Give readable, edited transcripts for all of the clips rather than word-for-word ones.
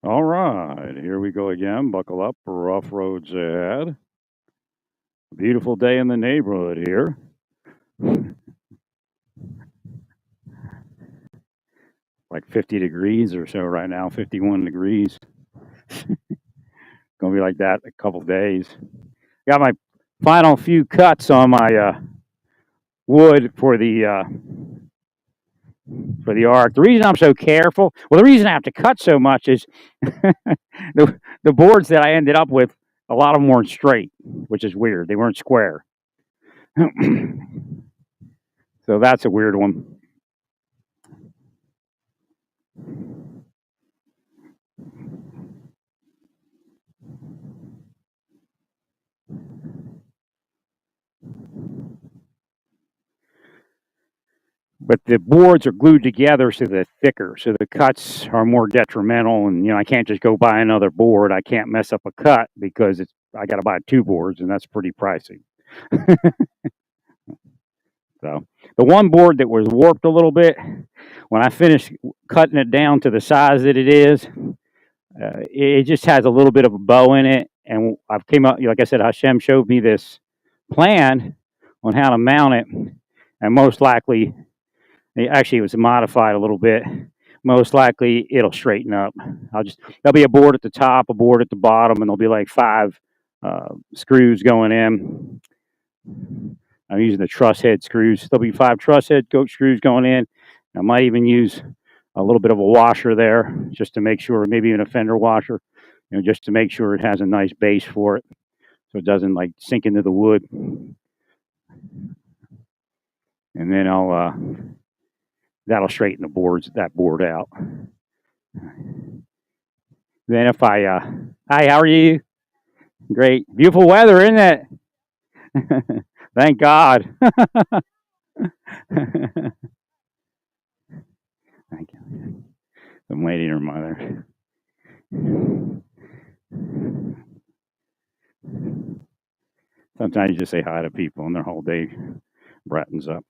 All right, here we go again. Buckle up, rough roads ahead. Beautiful day in the neighborhood here. Like 50 degrees or so right now, 51 degrees. Gonna be like that a couple days. Got my final few cuts on my wood for the arc. The reason I'm so careful, well, the reason I have to cut so much is the boards that I ended up with, a lot of them weren't straight, which is weird. They weren't square. So that's a weird one. But the boards are glued together so they're thicker, so the cuts are more detrimental. And I can't just go buy another board. I can't mess up a cut because I got to buy two boards, and that's pretty pricey. So the one board that was warped a little bit, when I finished cutting it down to the size that it is, it just has a little bit of a bow in it. And I've came up, like I said, Hashem showed me this plan on how to mount it, and most likely, actually, it was modified a little bit. Most likely, it'll straighten up. There'll be a board at the top, a board at the bottom, and there'll be like five screws going in. I'm using the truss head screws. There'll be five truss head screws going in. I might even use a little bit of a washer there just to make sure, maybe even a fender washer, just to make sure it has a nice base for it so it doesn't like sink into the wood. And then that'll straighten that board out. Then if hi, how are you? Great. Beautiful weather, isn't it? Thank God. Thank you. Some lady and her mother. Sometimes you just say hi to people and their whole day brightens up.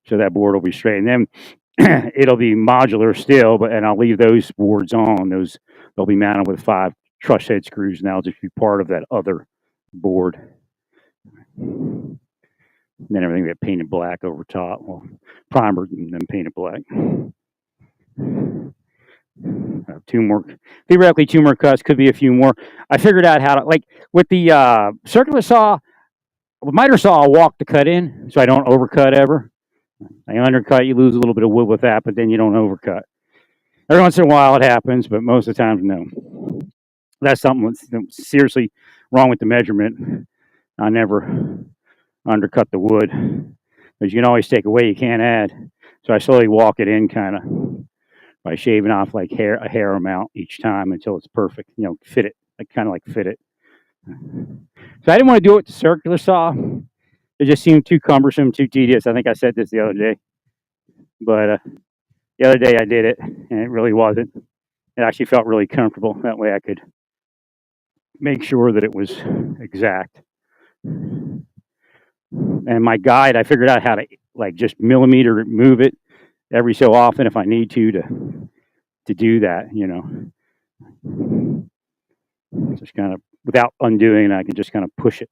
So that board will be straight. And then it'll be modular still, and I'll leave those boards on. They'll be mounted with five truss head screws, and that'll just be part of that other board. And then everything get painted black over top. Well, primered and then painted black. Theoretically, two more cuts, could be a few more. I figured out how to, like, with the circular saw, with miter saw, I'll walk the cut in so I don't overcut ever. I undercut, you lose a little bit of wood with that, but then you don't overcut. Every once in a while it happens, but most of the time, no. That's something that's seriously wrong with the measurement. I never undercut the wood because you can always take away, you can't add. So I slowly walk it in kind of by shaving off like a hair amount each time until it's perfect. Fit it, like fit it. So I didn't want to do it with the circular saw. It just seemed too cumbersome, too tedious. I think I said this the other day, but the other day I did it, and it really wasn't. It actually felt really comfortable. That way I could make sure that it was exact. And my guide, I figured out how to like just millimeter move it every so often if I need to do that. Just kind of without undoing, I can just kind of push it,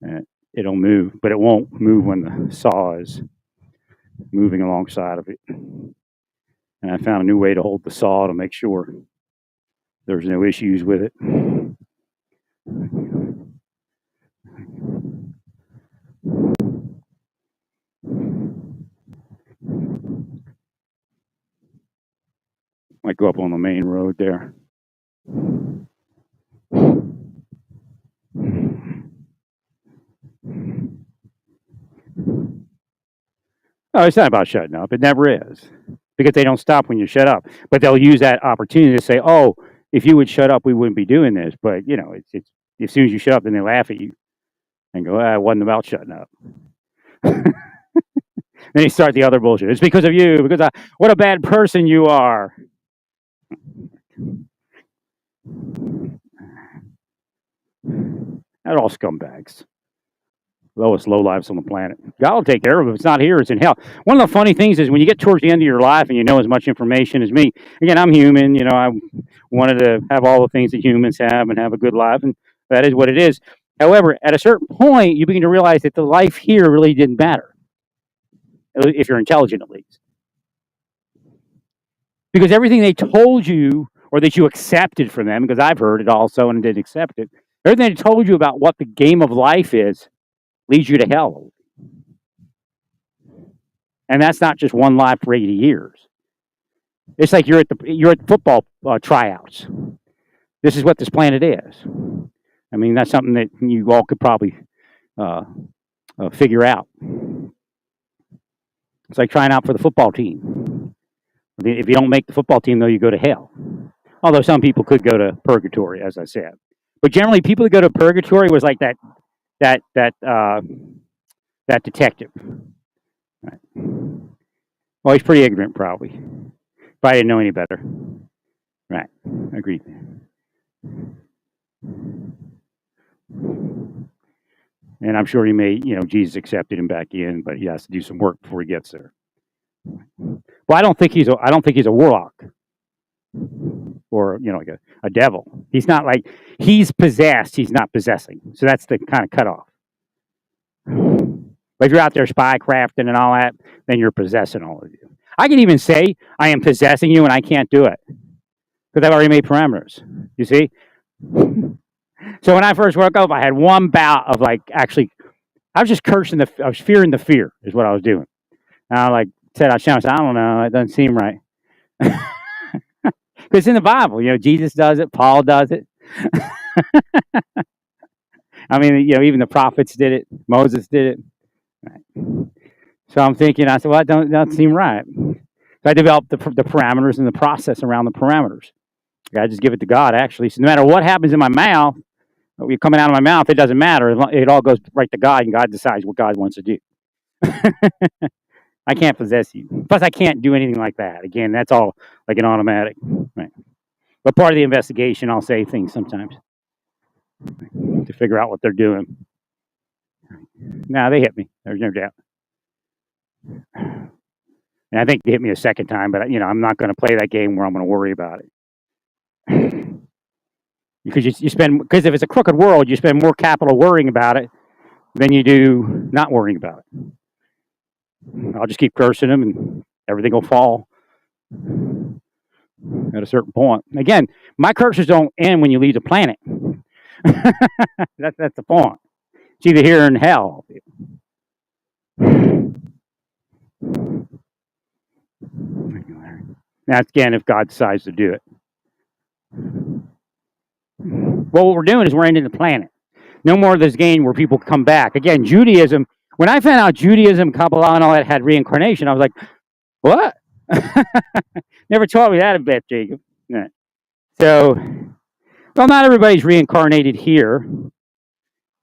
and it'll move, but it won't move when the saw is moving alongside of it. And I found a new way to hold the saw to make sure there's no issues with it. Might go up on the main road there. Oh, it's not about shutting up. It never is, because they don't stop when you shut up. But they'll use that opportunity to say, "Oh, if you would shut up, we wouldn't be doing this." But it's as soon as you shut up, then they laugh at you and go, "Ah, it wasn't about shutting up." Then you start the other bullshit. It's because of you. What a bad person you are. They're all scumbags. lowest low lives on the planet. God will take care of it. If it's not here, it's in hell. One of the funny things is when you get towards the end of your life and you know as much information as me. Again, I'm human. I wanted to have all the things that humans have and have a good life, and that is what it is. However, at a certain point, you begin to realize that the life here really didn't matter, if you're intelligent at least. Because everything they told you or that you accepted from them, because I've heard it also and didn't accept it, everything they told you about what the game of life is leads you to hell. And that's not just one life for 80 years. It's like you're at football tryouts. This is what this planet is. I mean, that's something that you all could probably figure out. It's like trying out for the football team. If you don't make the football team, though, you go to hell. Although some people could go to purgatory, as I said. But generally, people that go to purgatory was like that detective. Right. Well, he's pretty ignorant, probably. If I didn't know any better. Right. Agreed. And I'm sure he may, Jesus accepted him back in, but he has to do some work before he gets there. Well, I don't think he's a warlock or like a devil. He's not like he's possessed. He's not possessing. So that's the kind of cutoff. But if you're out there spy crafting and all that, then you're possessing all of you. I can even say I am possessing you, and I can't do it because I've already made parameters. You see. So when I first woke up, I had one bout of actually, I was just cursing I was fearing the fear is what I was doing. And I said, I said, I don't know, it doesn't seem right. Because it's in the Bible, Jesus does it, Paul does it. I mean, even the prophets did it, Moses did it. Right. So I'm thinking, I said, well, it doesn't seem right. So I developed the parameters and the process around the parameters. I just give it to God, actually. So no matter what happens in my mouth, coming out of my mouth, it doesn't matter. It all goes right to God, and God decides what God wants to do. I can't possess you. Plus, I can't do anything like that. Again, that's all like an automatic. Right. But part of the investigation, I'll say things sometimes to figure out what they're doing. Now, they hit me. There's no doubt. And I think they hit me a second time, but I'm not going to play that game where I'm going to worry about it. Because because if it's a crooked world, you spend more capital worrying about it than you do not worrying about it. I'll just keep cursing them, and everything will fall at a certain point. Again, my curses don't end when you leave the planet. That's the point. It's either here or in hell. That's again if God decides to do it. Well, what we're doing is we're ending the planet. No more of this game where people come back. Again, Judaism. When I found out Judaism, Kabbalah, and all that had reincarnation, I was like, what? Never taught me that a bit, Jacob. Yeah. So, well, not everybody's reincarnated here.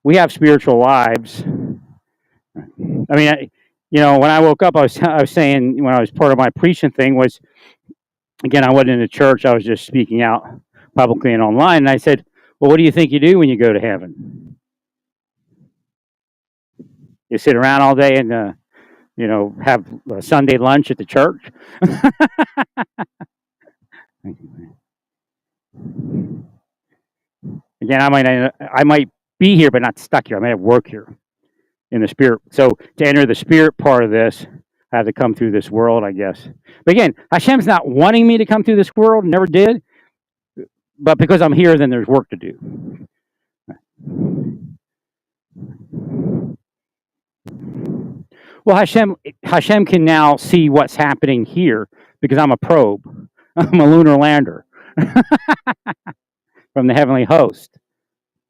We have spiritual lives. I mean, when I woke up, I was saying when I was part of my preaching thing was, again, I wasn't in a church. I was just speaking out publicly and online. And I said, well, what do you think you do when you go to heaven? You sit around all day and, have a Sunday lunch at the church? Again, I might be here, but not stuck here. I might have work here in the spirit. So to enter the spirit part of this, I have to come through this world, I guess. But again, Hashem's not wanting me to come through this world, never did. But because I'm here, then there's work to do. Well, Hashem can now see what's happening here because I'm a probe. I'm a lunar lander from the heavenly host.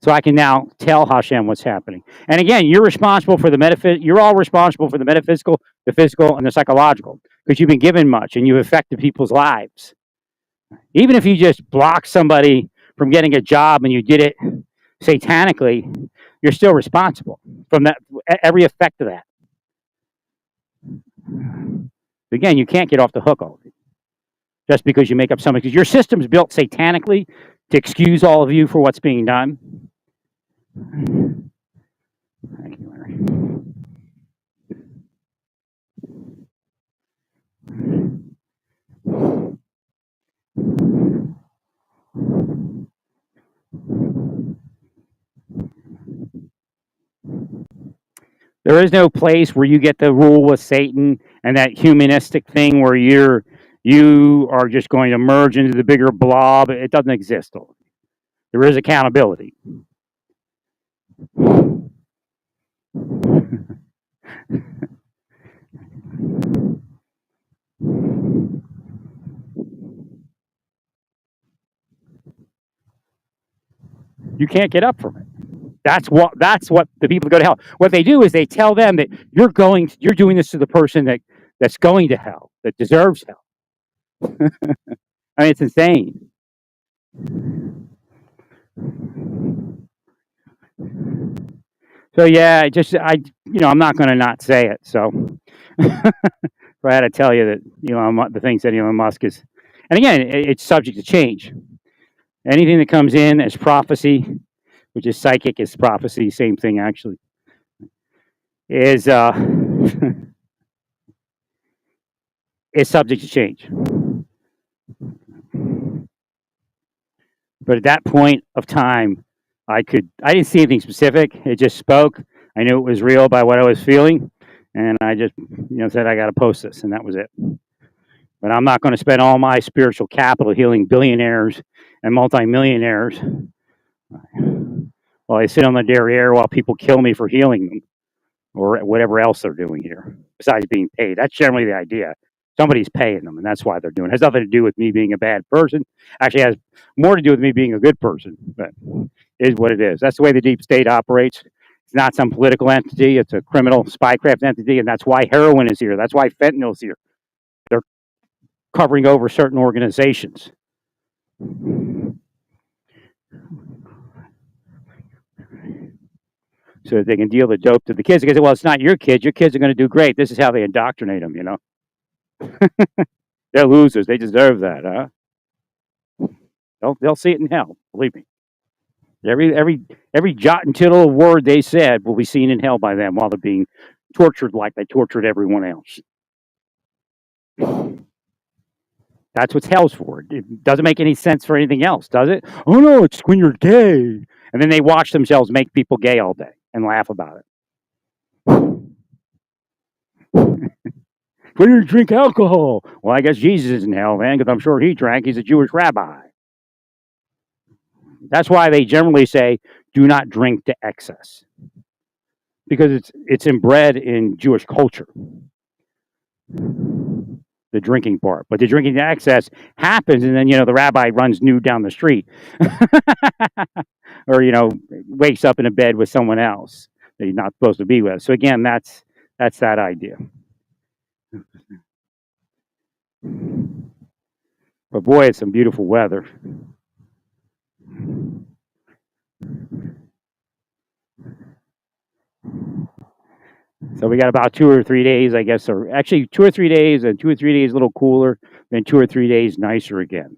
So I can now tell Hashem what's happening. And again, you're responsible for you're all responsible for the metaphysical, the physical, and the psychological because you've been given much and you've affected people's lives. Even if you just block somebody from getting a job and you did it satanically, you're still responsible from that every effect of that. Again, you can't get off the hook all of it just because you make up something. Because your system's built satanically to excuse all of you for what's being done. Thank you, Larry. There is no place where you get to rule with Satan and that humanistic thing where you are just going to merge into the bigger blob. It doesn't exist. There is accountability. You can't get up from it. That's what the people that go to hell. What they do is they tell them that you're doing this to the person that's going to hell, that deserves hell. I mean, it's insane. So yeah, I'm not going to not say it. So I had to tell you that the things that Elon Musk is, and again, it's subject to change. Anything that comes in as prophecy, which is psychic, is prophecy. Same thing actually. Is is subject to change. But at that point of time, I didn't see anything specific. It just spoke. I knew it was real by what I was feeling, and I just said I got to post this, and that was it. But I'm not going to spend all my spiritual capital healing billionaires and multimillionaires while I sit on the derriere while people kill me for healing them or whatever else they're doing here besides being paid. That's generally the idea. Somebody's paying them, and that's why they're doing it. It has nothing to do with me being a bad person. Actually, it has more to do with me being a good person. But it is what it is. That's the way the deep state operates. It's not some political entity. It's a criminal spycraft entity, and that's why heroin is here. That's why fentanyl is here. They're covering over certain organizations. So that they can deal the dope to the kids. Because, well, it's not your kids. Your kids are going to do great. This is how they indoctrinate them. They're losers. They deserve that, huh? They'll see it in hell. Believe me. Every jot and tittle of word they said will be seen in hell by them while they're being tortured like they tortured everyone else. That's what hell's for. It doesn't make any sense for anything else, does it? Oh no, it's when you're gay. And then they watch themselves make people gay all day and laugh about it. When you drink alcohol. Well, I guess Jesus is in hell, man, because I'm sure he drank. He's a Jewish rabbi. That's why they generally say, do not drink to excess. Because it's inbred in Jewish culture. The drinking part. But the drinking to excess happens, and then, the rabbi runs nude down the street. Or, wakes up in a bed with someone else that he's not supposed to be with. So, again, that's that idea. But boy, it's some beautiful weather. So we got about 2 or 3 days, I guess, or actually 2 or 3 days, and 2 or 3 days a little cooler, then 2 or 3 days nicer again.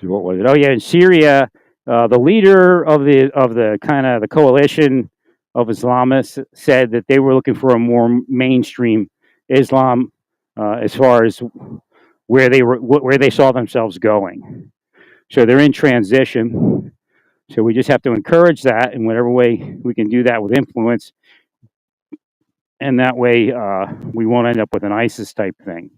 So what was it? Oh yeah, in Syria, the leader of the kind of the coalition of Islamists said that they were looking for a more mainstream Islam as far as where they saw themselves going. So they're in transition. So we just have to encourage that in whatever way we can do that with influence, and that way we won't end up with an ISIS type thing.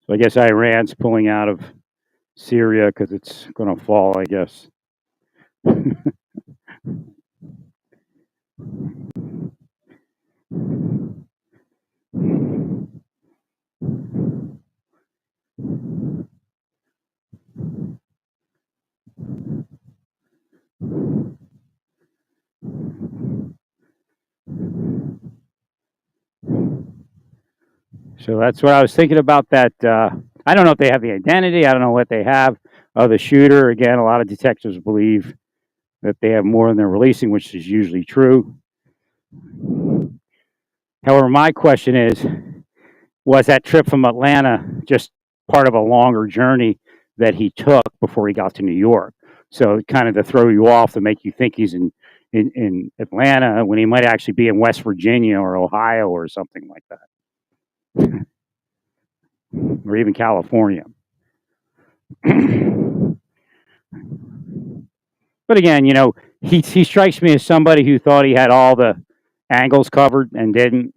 So I guess Iran's pulling out of Syria because it's going to fall, I guess. So that's what I was thinking about that. I don't know if they have the identity. I don't know what they have of the shooter. Again, a lot of detectives believe that they have more than they're releasing, which is usually true. However, my question is, was that trip from Atlanta just part of a longer journey that he took before he got to New York? So kind of to throw you off, to make you think he's in Atlanta when he might actually be in West Virginia or Ohio or something like that, or even California. But again, he strikes me as somebody who thought he had all the angles covered and didn't.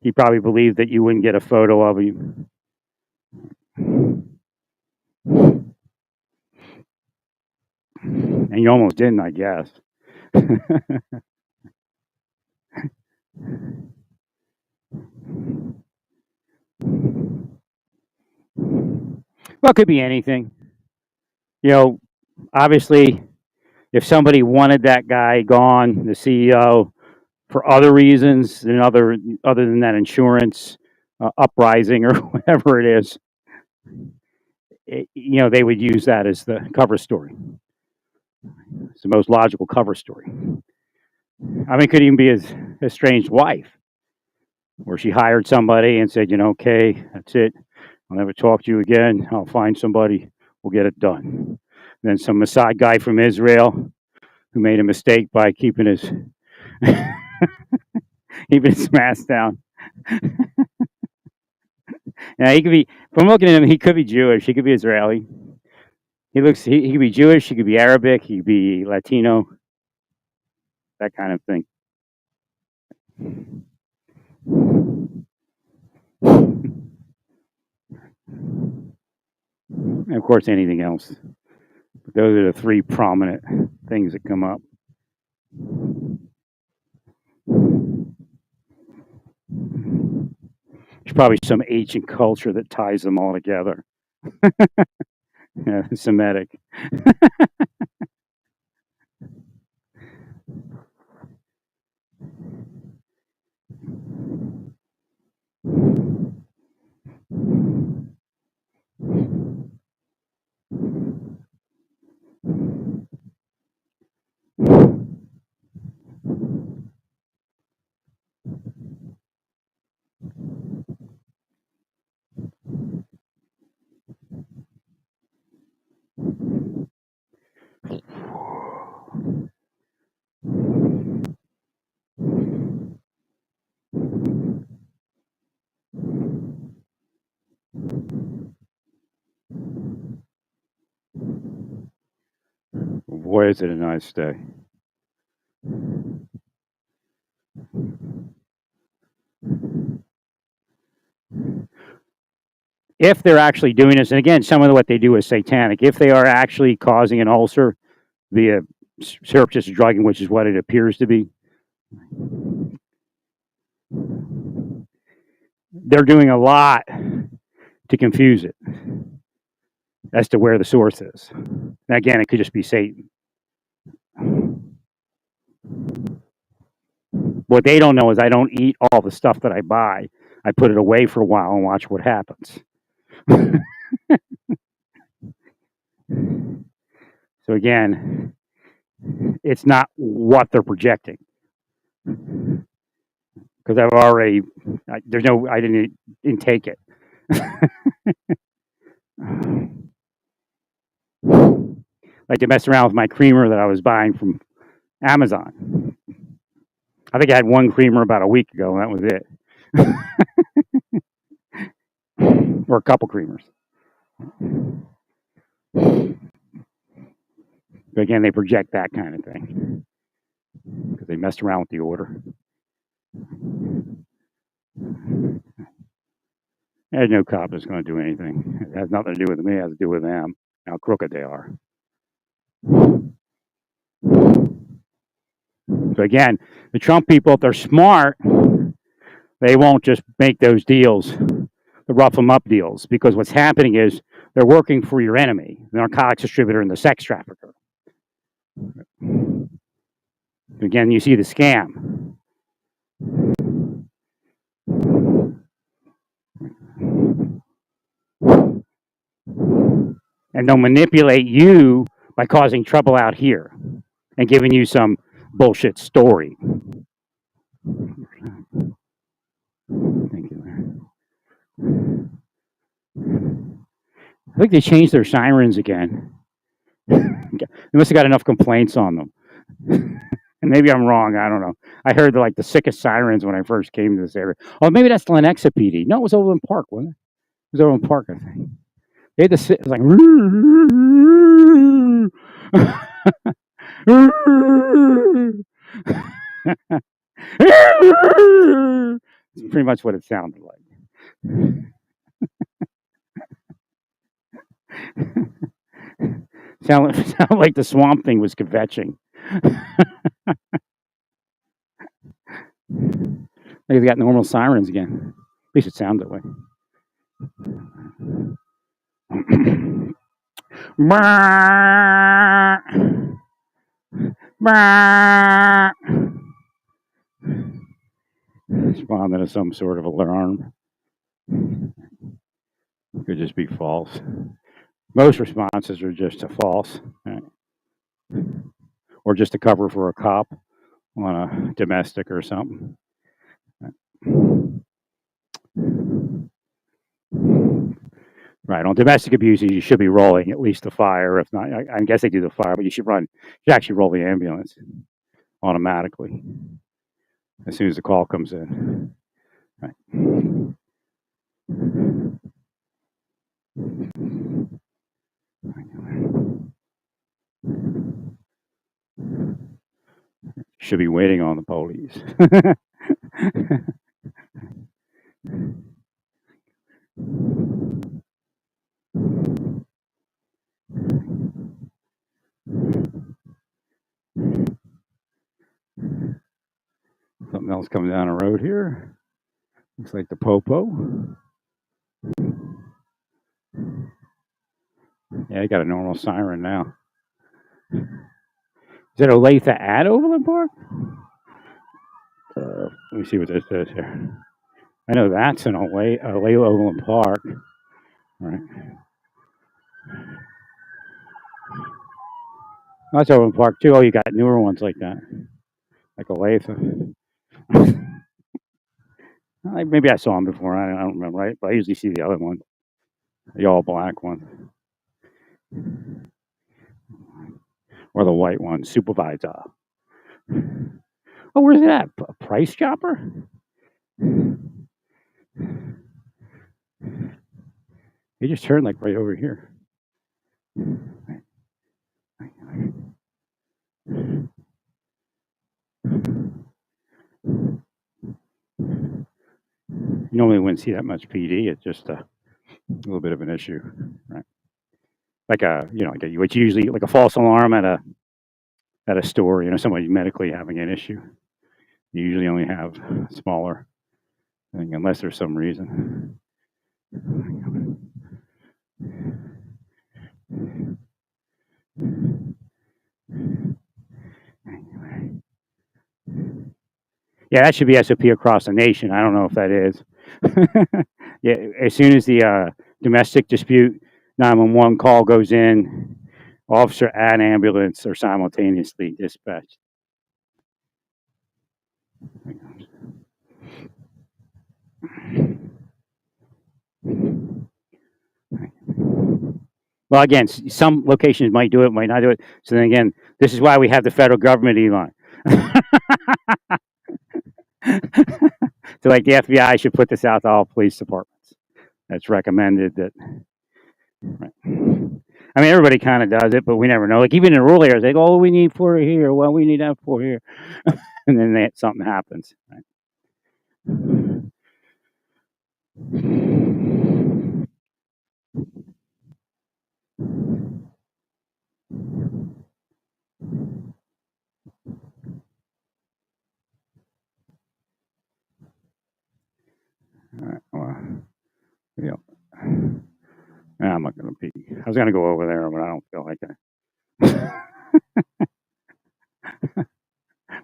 He probably believed that you wouldn't get a photo of him. And you almost didn't, I guess. Well, it could be anything. Obviously, if somebody wanted that guy gone, the CEO, for other reasons than other than that insurance uprising or whatever it is, they would use that as the cover story. It's the most logical cover story. I mean, it could even be his estranged wife, where she hired somebody and said, okay, that's it. I'll never talk to you again. I'll find somebody. We'll get it done. And then some Mossad guy from Israel who made a mistake by keeping his mask down. Yeah, he could be. From looking at him, he could be Jewish. He could be Israeli. He could be Jewish. He could be Arabic. He could be Latino. That kind of thing. And of course, anything else. But those are the three prominent things that come up. There's probably some ancient culture that ties them all together. Yeah, Semitic. Boy, is it a nice day. If they're actually doing this, and again, some of what they do is satanic, if they are actually causing an ulcer via surreptitious drugging, which is what it appears to be, they're doing a lot to confuse it as to where the source is. And again, it could just be Satan. What they don't know is I don't eat all the stuff that I buy. I put it away for a while and watch what happens. So again, it's not what they're projecting, because I didn't intake it. Like to mess around with my creamer that I was buying from Amazon. I think I had one creamer about a week ago, and that was it. Or a couple creamers. But again, they project that kind of thing because they messed around with the order. There's no cop that's going to do anything. It has nothing to do with me. It has to do with them, how crooked they are. So again, the Trump people, if they're smart, they won't just make those deals, the rough them up deals, because what's happening is they're working for your enemy, the narcotics distributor and the sex trafficker. Again, you see the scam. And they'll manipulate you by causing trouble out here and giving you some bullshit story. Thank you. I think they changed their sirens again. They must have got enough complaints on them. And maybe I'm wrong. I don't know. I heard like the sickest sirens when I first came to this area. Oh, maybe that's Lenexa PD. No, it was Overland Park, wasn't it? It was Overland Park, I think. They had to sit. It was like. It's pretty much what it sounded like. Sound like the Swamp Thing was kvetching. They've got normal sirens again. At least it sounds that way. Responding to some sort of alarm. Could just be false. Most responses are just a false, right? Or just a cover for a cop on a domestic or something. Right, on domestic abuse, you should be rolling at least the fire. If not, I guess they do the fire, but you should actually roll the ambulance automatically as soon as the call comes in. Right. Should be waiting on the police. Something else coming down the road here. Looks like the Popo. Yeah, I got a normal siren now. Is it Olathe at Overland Park? Let me see what this says here. I know that's in Olathe Overland Park. All right. Oh, that's Overland Park too. Oh, you got newer ones like that, like Olathe. Maybe I saw them before. I don't remember, right? But I usually see the other one, the all black one, or the white one, Supervisor. Oh, where's it at? Price Chopper? He just turned like right over here. You normally wouldn't see that much PD. It's just a little bit of an issue, right? Like what usually like a false alarm at a store. Somebody medically having an issue. You usually only have smaller thing unless there's some reason. Yeah, that should be SOP across the nation. I don't know if that is. Yeah, as soon as the domestic dispute 911 call goes in, officer and ambulance are simultaneously dispatched. Well, again, some locations might do it, might not do it. So then again, this is why we have the federal government, Elon. So like the FBI should put this out to all police departments. That's recommended that. Right. I mean, everybody kind of does it, but we never know. Like even in rural areas, they go, "Oh, we need 4 here. Well, we need that 4 here," and then something happens. Right? All right. Well, yeah. I'm not going to pee. I was going to go over there, but I don't feel like it.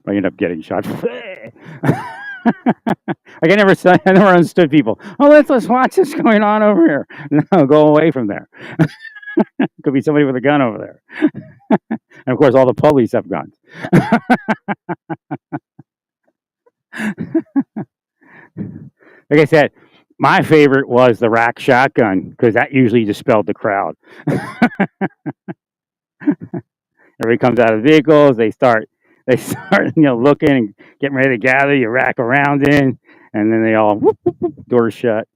I end up getting shot. Like I never understood people. Oh, let's watch this going on over here. No, go away from there. Could be somebody with a gun over there. And of course, all the police have guns. Like I said, my favorite was the rack shotgun because that usually dispelled the crowd. Everybody comes out of vehicles. They start, looking and getting ready to gather. You rack around in, and then they all whoop, whoop, whoop, doors shut.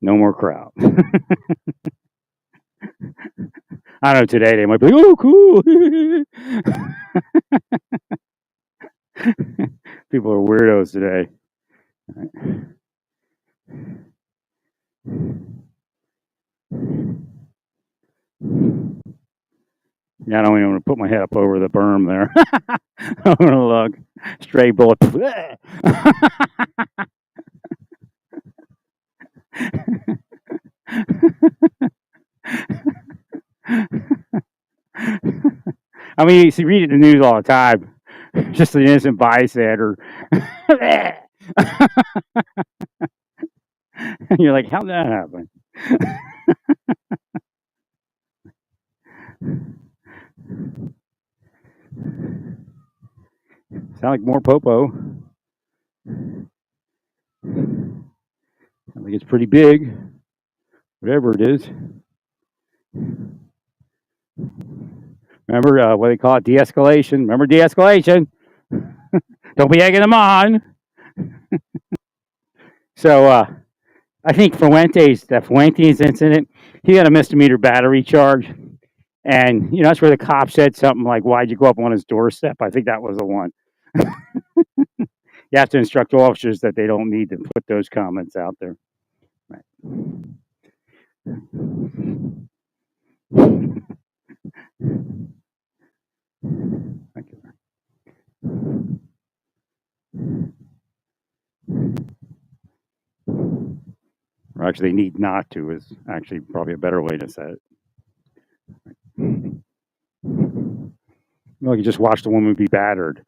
No more crowd. I don't know. Today they might be, oh, cool. People are weirdos today. Yeah, I don't even want to put my head up over the berm there. I'm gonna look. Stray bullet. I mean, you read it in the news all the time. Just an innocent bystander. And you're like, how'd that happen? Sound like more popo. I think it's pretty big. Whatever it is. Remember what they call it? De-escalation. Remember de-escalation? Don't be egging them on. So I think the Fuentes incident, he had a misdemeanor battery charge. And, that's where the cop said something like, why'd you go up on his doorstep? I think that was the one. You have to instruct officers that they don't need to put those comments out there. Right. Thank you. Or actually, need not to is actually probably a better way to say it. Well, you just watched a woman be battered.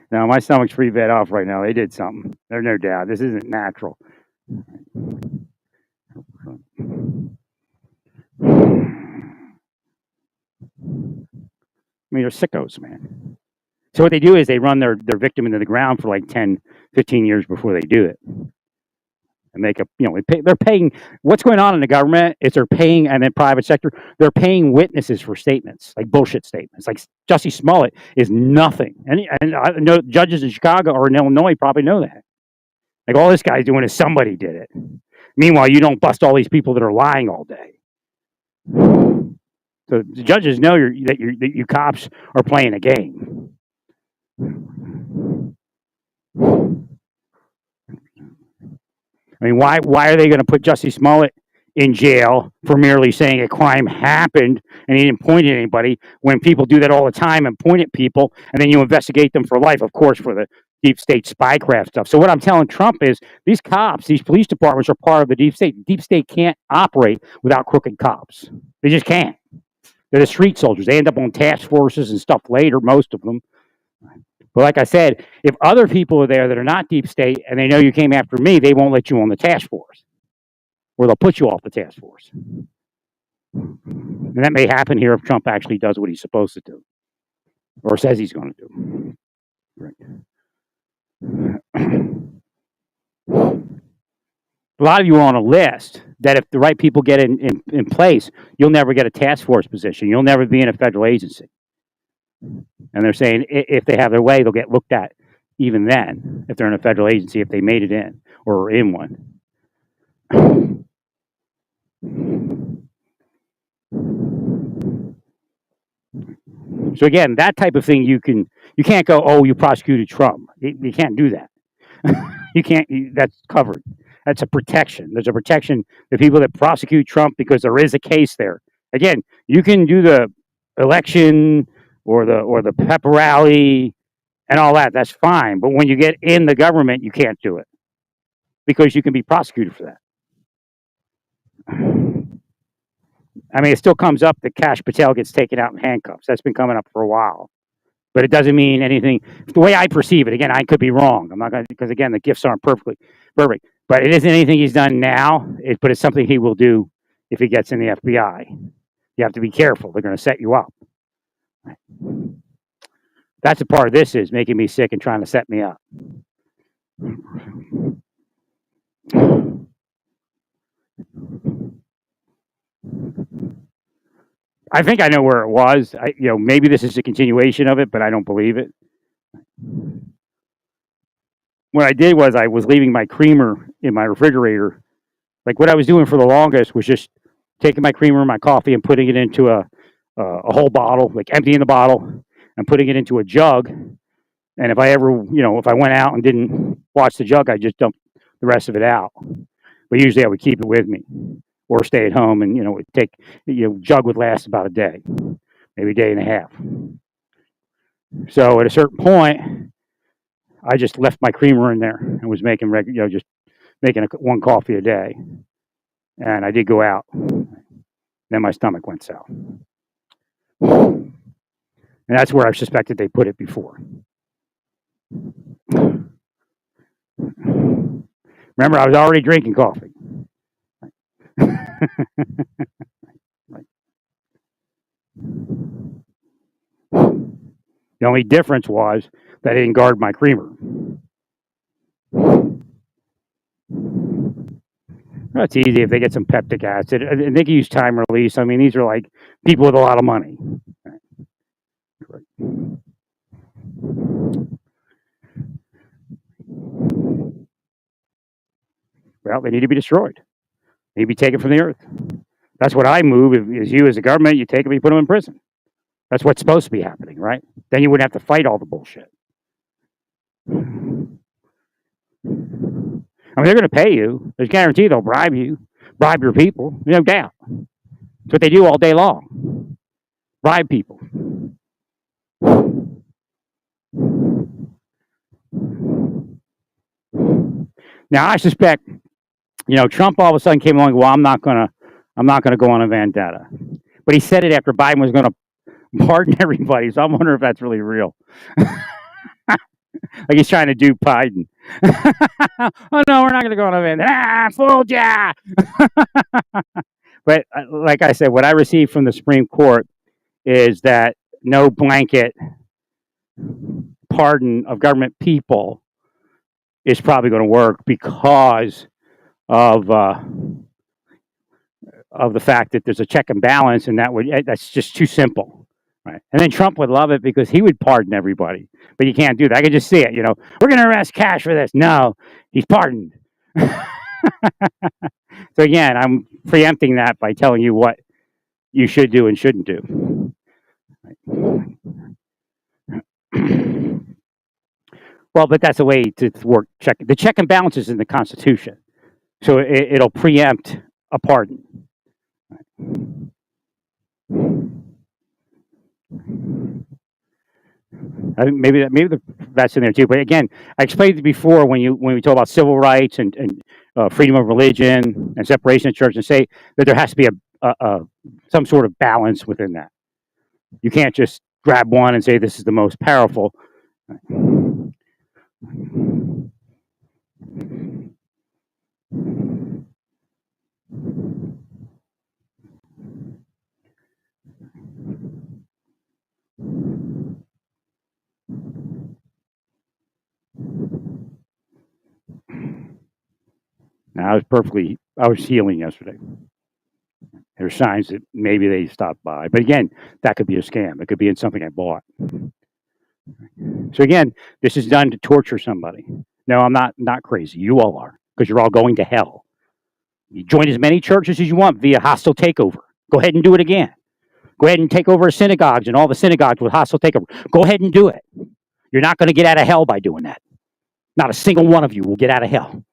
Now, my stomach's pretty bad off right now. They did something. There's no doubt. This isn't natural. I mean, they're sickos, man. So what they do is they run their victim into the ground for like 10, 15 years before they do it. And make up, they're paying. What's going on in the government is they're paying, and in private sector, they're paying witnesses for statements, like bullshit statements. Like Jussie Smollett is nothing. And I know judges in Chicago or in Illinois probably know that. Like all this guy's doing is somebody did it. Meanwhile, you don't bust all these people that are lying all day. So the judges know that you cops are playing a game. I mean, why are they going to put Jussie Smollett in jail for merely saying a crime happened and he didn't point at anybody when people do that all the time and point at people and then you investigate them for life, of course, for the deep state spycraft stuff. So what I'm telling Trump is these cops, these police departments are part of the deep state. The deep state can't operate without crooked cops. They just can't. They're the street soldiers. They end up on task forces and stuff later, most of them. But like I said, if other people are there that are not deep state and they know you came after me, they won't let you on the task force. Or they'll put you off the task force. And that may happen here if Trump actually does what he's supposed to do. Or says he's going to do. Right. A lot of you are on a list that if the right people get in place, you'll never get a task force position. You'll never be in a federal agency. And they're saying if they have their way, they'll get looked at even then, if they're in a federal agency, if they made it in or are in one. So again, that type of thing you can't go, oh, you prosecuted Trump. You can't do that. You can't. That's covered. That's a protection. There's a protection to people that prosecute Trump because there is a case there. Again, you can do the election or the pep rally and all that. That's fine. But when you get in the government, you can't do it because you can be prosecuted for that. I mean, it still comes up that Kash Patel gets taken out in handcuffs. That's been coming up for a while. But it doesn't mean anything. The way I perceive it, again, I could be wrong. I'm not going to, because again, the gifts aren't perfect. But it isn't anything he's done now. But it's something he will do if he gets in the FBI. You have to be careful. They're going to set you up. That's a part of this is making me sick and trying to set me up. I think I know where it was. Maybe this is a continuation of it, but I don't believe it. What I did was I was leaving my creamer in my refrigerator. Like what I was doing for the longest was just taking my creamer, my coffee, and putting it into a whole bottle, like emptying the bottle and putting it into a jug. And if I ever, if I went out and didn't watch the jug, I just dumped the rest of it out. But usually I would keep it with me or stay at home and, it would take, jug would last about a day, maybe a day and a half. So at a certain point, I just left my creamer in there and was making just making one coffee a day. And I did go out. Then my stomach went south. And that's where I suspected they put it before. Remember, I was already drinking coffee. The only difference was that I didn't guard my creamer. That's easy if they get some peptic acid. And they can use time release. I mean, these are like people with a lot of money. Well, they need to be destroyed. They need to be taken from the earth. That's what I move. Is you as a government, you take them, you put them in prison. That's what's supposed to be happening, right? Then you wouldn't have to fight all the bullshit. I mean, they're going to pay you. There's guarantee they'll bribe you, bribe your people, no doubt. That's what they do all day long. Bribe people. Now I suspect, Trump all of a sudden came along. Well, I'm not gonna go on a vendetta, but he said it after Biden was going to pardon everybody. So I'm wondering if that's really real. Like he's trying to dupe Biden. Oh no, we're not going to go on a vendetta. Fooled ya. But like I said, what I received from the Supreme Court is that no blanket pardon of government people is probably going to work because of the fact that there's a check and balance, and that's just too simple, right? And then Trump would love it because he would pardon everybody, but you can't do that. I can just see it. We're going to arrest Kash for this. No, he's pardoned. So again, I'm preempting that by telling you what you should do and shouldn't do. Well, but that's a way to work. The check and balances in the Constitution, so it'll preempt a pardon. I think maybe that's in there too. But again, I explained it before when we talk about civil rights and freedom of religion and separation of church, and say that there has to be a some sort of balance within that. You can't just grab one and say this is the most powerful. Now, I was healing yesterday. There's signs that maybe they stopped by. But again, that could be a scam. It could be in something I bought. So again, this is done to torture somebody. No, I'm not crazy. You all are, because you're all going to hell. You join as many churches as you want via hostile takeover. Go ahead and do it again. Go ahead and take over synagogues and all the synagogues with hostile takeover. Go ahead and do it. You're not going to get out of hell by doing that. Not a single one of you will get out of hell.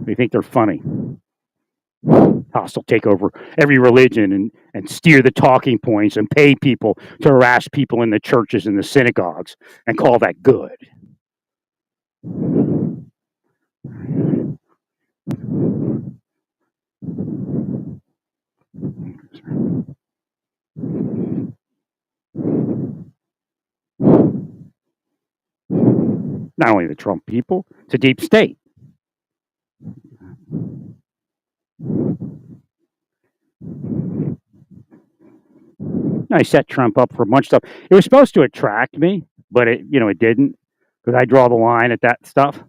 They think they're funny. Hostile take over every religion and steer the talking points and pay people to harass people in the churches and the synagogues and call that good. Not only the Trump people, it's a deep state. I set Trump up for a bunch of stuff. It was supposed to attract me, but it didn't because I draw the line at that stuff.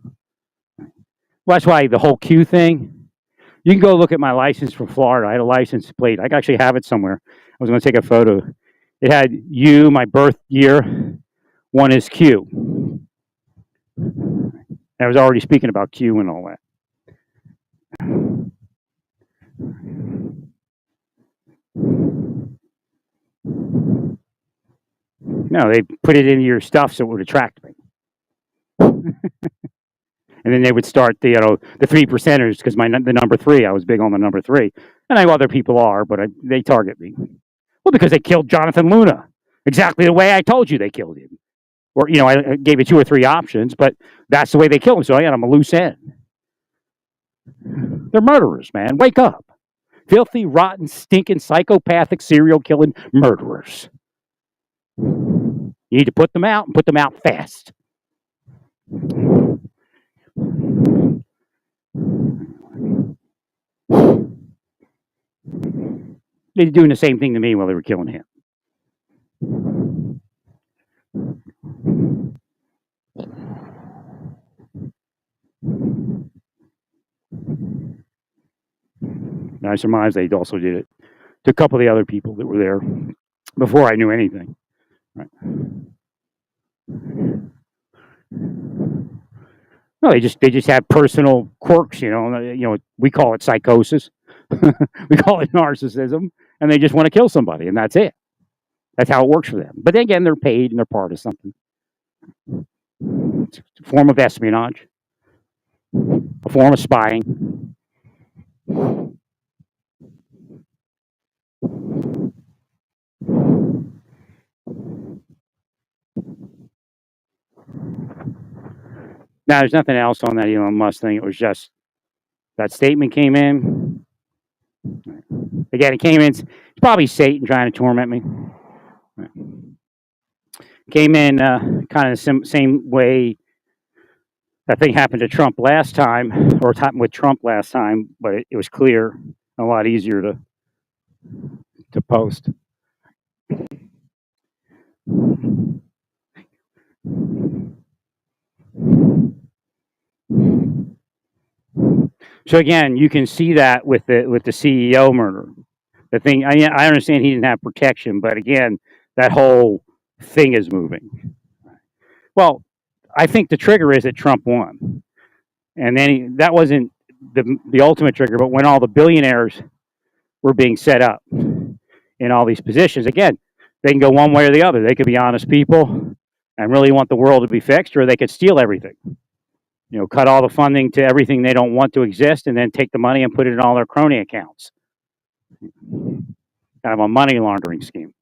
Well, that's why the whole Q thing. You can go look at my license for Florida. I had a license plate. I actually have it somewhere. I was going to take a photo. It had U, my birth year. One is Q. I was already speaking about Q and all that. No, they put it into your stuff so it would attract me. And then they would start the 3%ers because the number 3. I was big on the number 3, and I know other people are, but they target me. Well, because they killed Jonathan Luna exactly the way I told you they killed him, or I gave you 2 or 3 options, but that's the way they killed him. So I got him a loose end. They're murderers, man. Wake up, filthy, rotten, stinking, psychopathic, serial killing murderers. You need to put them out and put them out fast. They're doing the same thing to me while they were killing him. And I surmise they also did it to a couple of the other people that were there before I knew anything. Right. No, they just have personal quirks. We call it psychosis. We call it narcissism, and they just want to kill somebody, and that's it. That's how it works for them. But then again, they're paid and they're part of something. It's a form of espionage, a form of spying. Now, there's nothing else on that Elon Musk thing. It was just that statement came in. Again, it came in. It's probably Satan trying to torment me. Came in kind of the same way that thing happened to Trump last time, or happened with Trump last time, but it was clear, a lot easier to post. So again, you can see that with the CEO murder. The thing I understand he didn't have protection, but again, that whole thing is moving. Well, I think the trigger is that Trump won, and then that wasn't the ultimate trigger. But when all the billionaires were being set up in all these positions, again, they can go one way or the other. They could be honest people and really want the world to be fixed, or they could steal everything. Cut all the funding to everything they don't want to exist, and then take the money and put it in all their crony accounts. Kind of a money laundering scheme.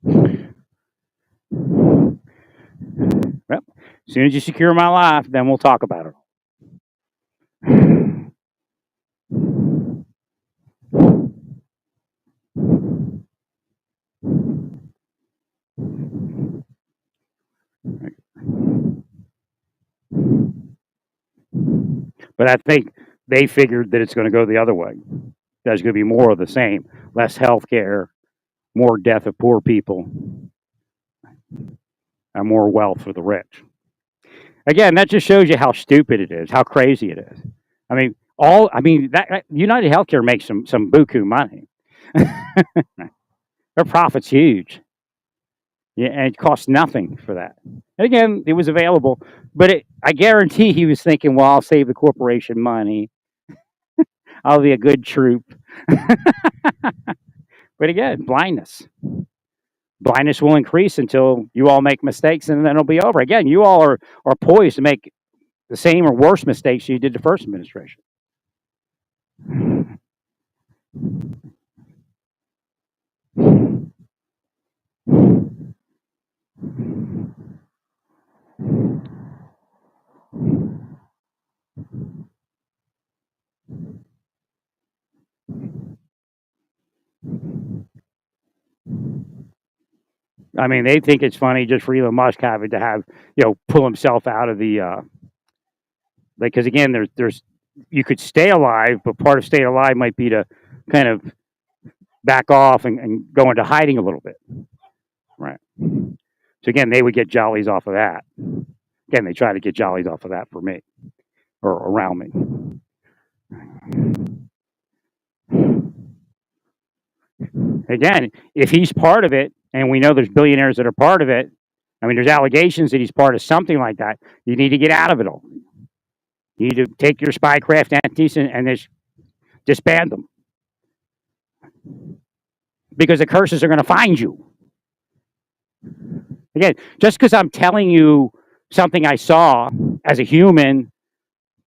Well, as soon as you secure my life, then we'll talk about it. But I think they figured that it's going to go the other way. There's going to be more of the same: less health care, more death of poor people, and more wealth for the rich. Again, that just shows you how stupid it is, how crazy it is. I mean, that United Healthcare makes some buku money. Their profit's huge. Yeah, and it costs nothing for that. And again, it was available, but I guarantee he was thinking, "Well, I'll save the corporation money. I'll be a good troop." But again, blindness. Blindness will increase until you all make mistakes, and then it'll be over. Again, you all are poised to make the same or worse mistakes you did the first administration. I mean, they think it's funny just for Elon Musk having to have, pull himself out of the, because again, there's, you could stay alive, but part of staying alive might be to kind of back off and go into hiding a little bit. Right. So again, they would get jollies off of that. Again, they try to get jollies off of that for me or around me. Again, if he's part of it, and we know there's billionaires that are part of it, I mean, there's allegations that he's part of something like that. You need to get out of it all. You need to take your spycraft entities and just disband them. Because the curses are going to find you. Again, just because I'm telling you something I saw as a human,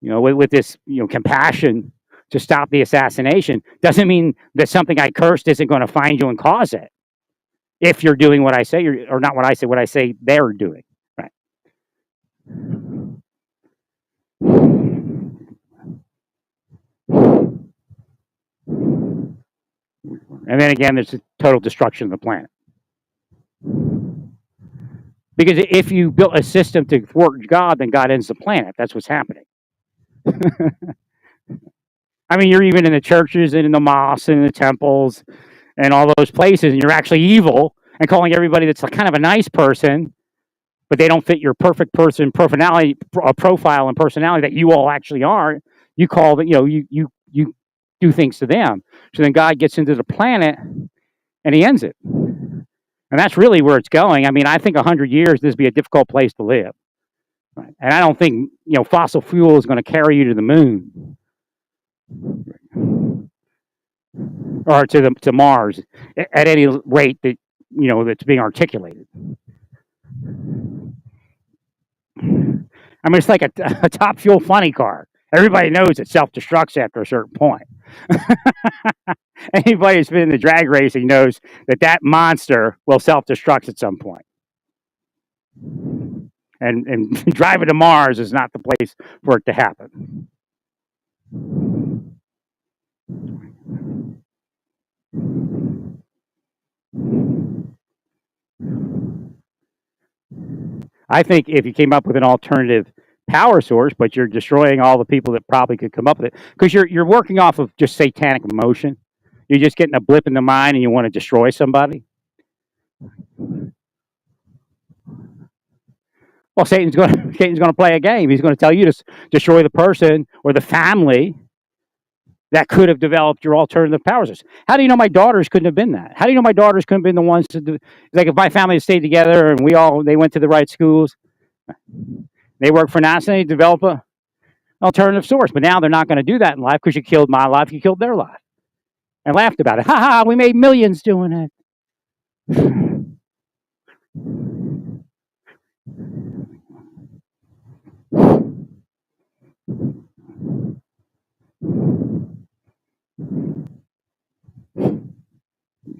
with this, compassion to stop the assassination, doesn't mean that something I cursed isn't going to find you and cause it. If you're doing what I say, or not what I say they're doing. Right. And then again, there's a total destruction of the planet. Because if you built a system to thwart God, then God ends the planet. That's what's happening. I mean, you're even in the churches and in the mosques and in the temples and all those places, and you're actually evil and calling everybody that's kind of a nice person, but they don't fit your perfect person personality profile and personality that you all actually are. You call that, you do things to them. So then God gets into the planet and he ends it. And that's really where it's going. I mean, I think 100 years, this would be a difficult place to live. Right? And I don't think, fossil fuel is going to carry you to the moon or to Mars at any rate that, that's being articulated. I mean, it's like a Top Fuel funny car. Everybody knows it self-destructs after a certain point. Anybody who's been in the drag racing knows that monster will self-destruct at some point. And driving to Mars is not the place for it to happen. I think if you came up with an alternative power source, but you're destroying all the people that probably could come up with it, because you're working off of just satanic emotion. You're just getting a blip in the mind and you want to destroy somebody. Well, Satan's going to play a game. He's going to tell you to destroy the person or the family that could have developed your alternative power source. How do you know my daughters couldn't have been that? How do you know my daughters couldn't have been the ones to do? Like if my family had stayed together and they went to the right schools, they work for NASA, and they develop an alternative source. But now they're not going to do that in life because you killed my life, you killed their life. And laughed about it. Ha ha, we made millions doing it.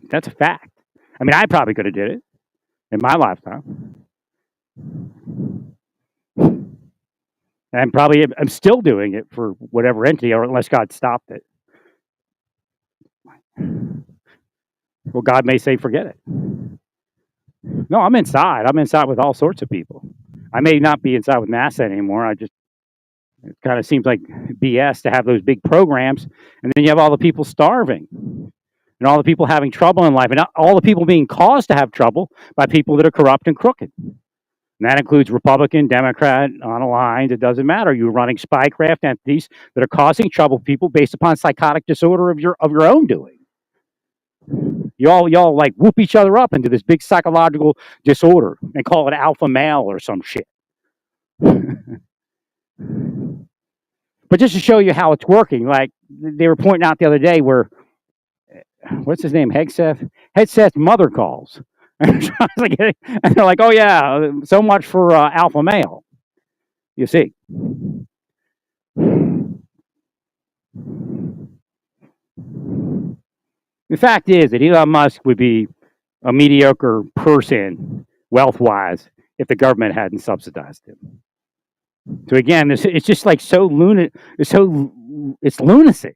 That's a fact. I mean, I probably could have did it in my lifetime. And I'm still doing it for whatever entity, or unless God stopped it. Well, God may say, forget it. No, I'm inside. I'm inside with all sorts of people. I may not be inside with NASA anymore. It kind of seems like BS to have those big programs, and then you have all the people starving, and all the people having trouble in life, and all the people being caused to have trouble by people that are corrupt and crooked. And that includes Republican, Democrat, on a line. It doesn't matter. You're running spycraft entities that are causing trouble to people based upon psychotic disorder of your own doing. Y'all like whoop each other up into this big psychological disorder and call it alpha male or some shit. But just to show you how it's working, like they were pointing out the other day where, what's his name, Hegseth's mother calls. And they're like, oh yeah, so much for alpha male. You see. The fact is that Elon Musk would be a mediocre person, wealth-wise, if the government hadn't subsidized him. So again, it's just like so it's lunacy.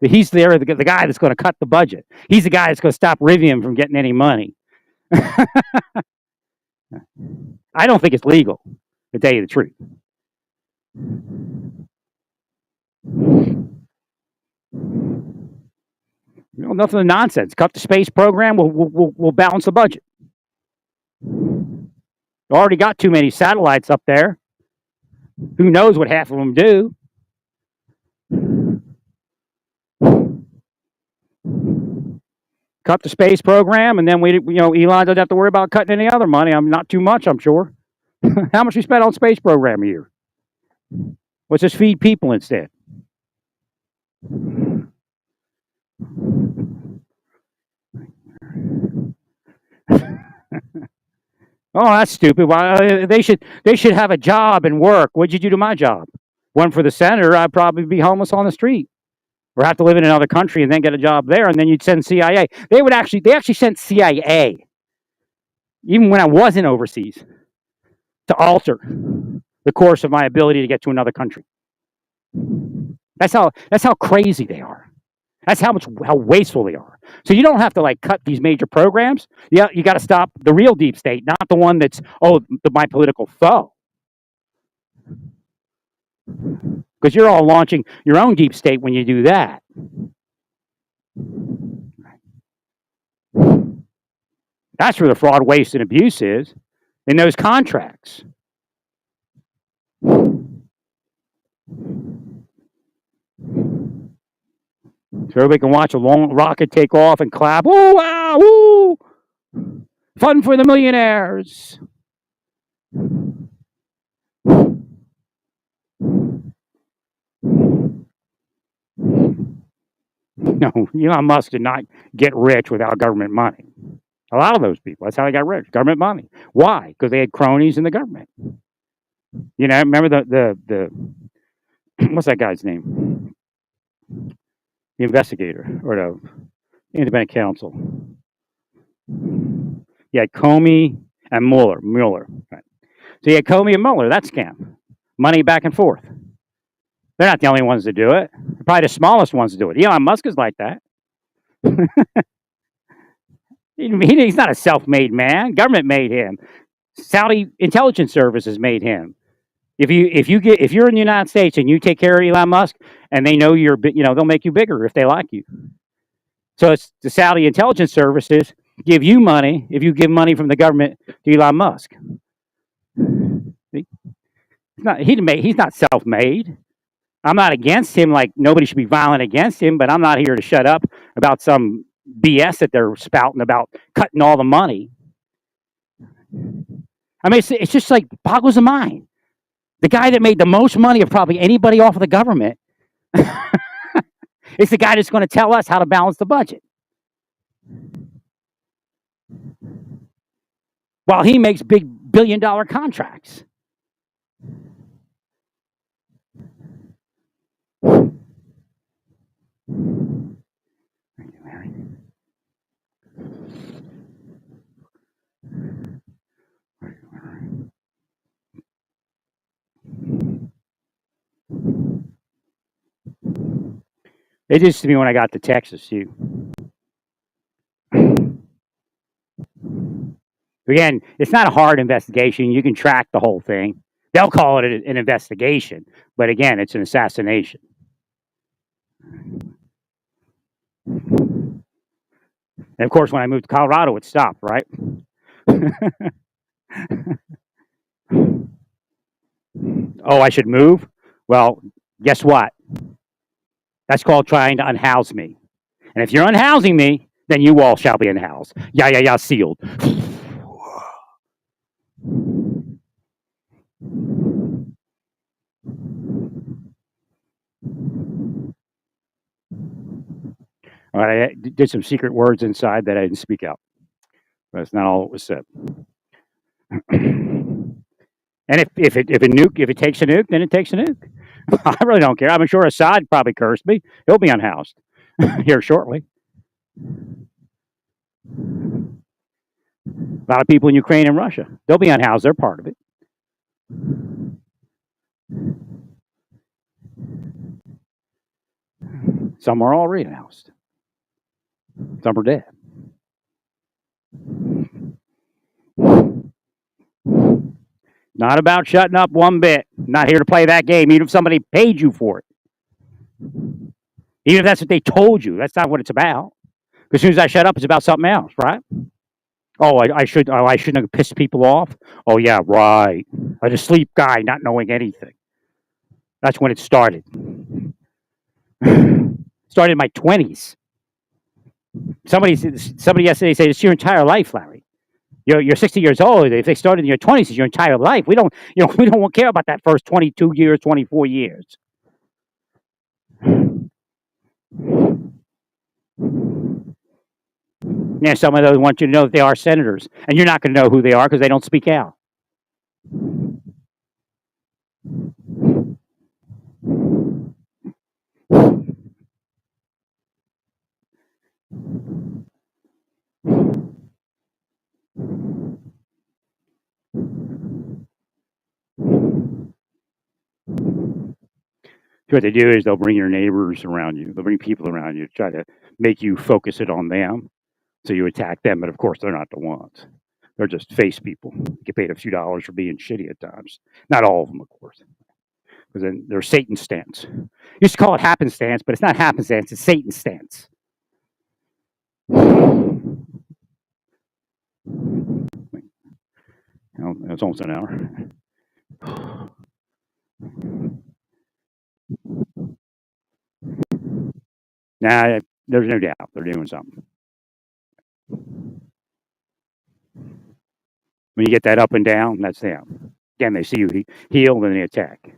That he's the guy that's going to cut the budget. He's the guy that's going to stop Rivian from getting any money. I don't think it's legal, to tell you the truth. Enough of the nonsense. Cut the space program. We'll balance the budget. You already got too many satellites up there. Who knows what half of them do? Cut the space program, and then Elon doesn't have to worry about cutting any other money. I'm not too much, I'm sure. How much we spend on space program a year? Let's just feed people instead. Oh, that's stupid. Well, they should have a job and work. What'd you do to my job? One for the senator, I'd probably be homeless on the street, or have to live in another country and then get a job there, and then you'd send CIA. They actually sent CIA, even when I wasn't overseas, to alter the course of my ability to get to another country. That's how crazy they are. That's how wasteful they are. So you don't have to cut these major programs. Yeah, you got to stop the real deep state, not the one that's my political foe. Because you're all launching your own deep state when you do that. That's where the fraud, waste, and abuse is, in those contracts. So everybody can watch a long rocket take off and clap. Ooh, wow, woo! Fun for the millionaires. No, Elon Musk did not get rich without government money. A lot of those people, that's how they got rich. Government money. Why? Because they had cronies in the government. Remember the what's that guy's name? The investigator or the independent counsel. Yeah, Comey and Mueller. Right. So you had Comey and Mueller. That scam. Money back and forth. They're not the only ones to do it. They're probably the smallest ones to do it. Elon Musk is like that. He's not a self-made man. Government made him. Saudi intelligence services made him. If you're in the United States and you take care of Elon Musk, and they know they'll make you bigger if they like you. So it's the Saudi intelligence services give you money if you give money from the government to Elon Musk. He's not self-made. I'm not against him. Like, nobody should be violent against him, but I'm not here to shut up about some BS that they're spouting about cutting all the money. I mean, it's just boggles the mind. The guy that made the most money of probably anybody off of the government is the guy that's going to tell us how to balance the budget. While he makes big billion-dollar contracts. It is to me when I got to Texas too. Again, it's not a hard investigation. You can track the whole thing. They'll call it an investigation, but again, it's an assassination. And of course, when I moved to Colorado, it stopped, right? Oh, I should move? Well, guess what? That's called trying to unhouse me. And if you're unhousing me, then you all shall be unhoused. Yeah, sealed. All right, I did some secret words inside that I didn't speak out. That's not all that was said. And if it takes a nuke, then it takes a nuke. I really don't care. I'm sure Assad probably cursed me. He'll be unhoused here shortly. A lot of people in Ukraine and Russia, they'll be unhoused. They're part of it. Some are already unhoused. Some are dead. Not about shutting up one bit. Not here to play that game, even if somebody paid you for it. Even if that's what they told you, that's not what it's about. As soon as I shut up, it's about something else, right? Oh, I shouldn't have pissed people off. Oh yeah, right. I was a sleep guy, not knowing anything. That's when it started. Started in my 20s. Somebody yesterday said it's your entire life, Larry. You're 60 years old. If they started in your 20s, it's your entire life. We don't we don't care about that first 22 years, 24 years. Yeah, some of those want you to know that they are senators, and you're not going to know who they are because they don't speak out. What they do is they'll bring your neighbors around you. They'll bring people around you to try to make you focus it on them. So you attack them, but of course they're not the ones. They're just face people. Get paid a few dollars for being shitty at times. Not all of them, of course, because then they're Satan stance. Used to call it happenstance, but it's not happenstance. It's Satan stance. It's almost an hour. Nah, there's no doubt they're doing something. When you get that up and down, that's them. Again, they see you heal, then they attack.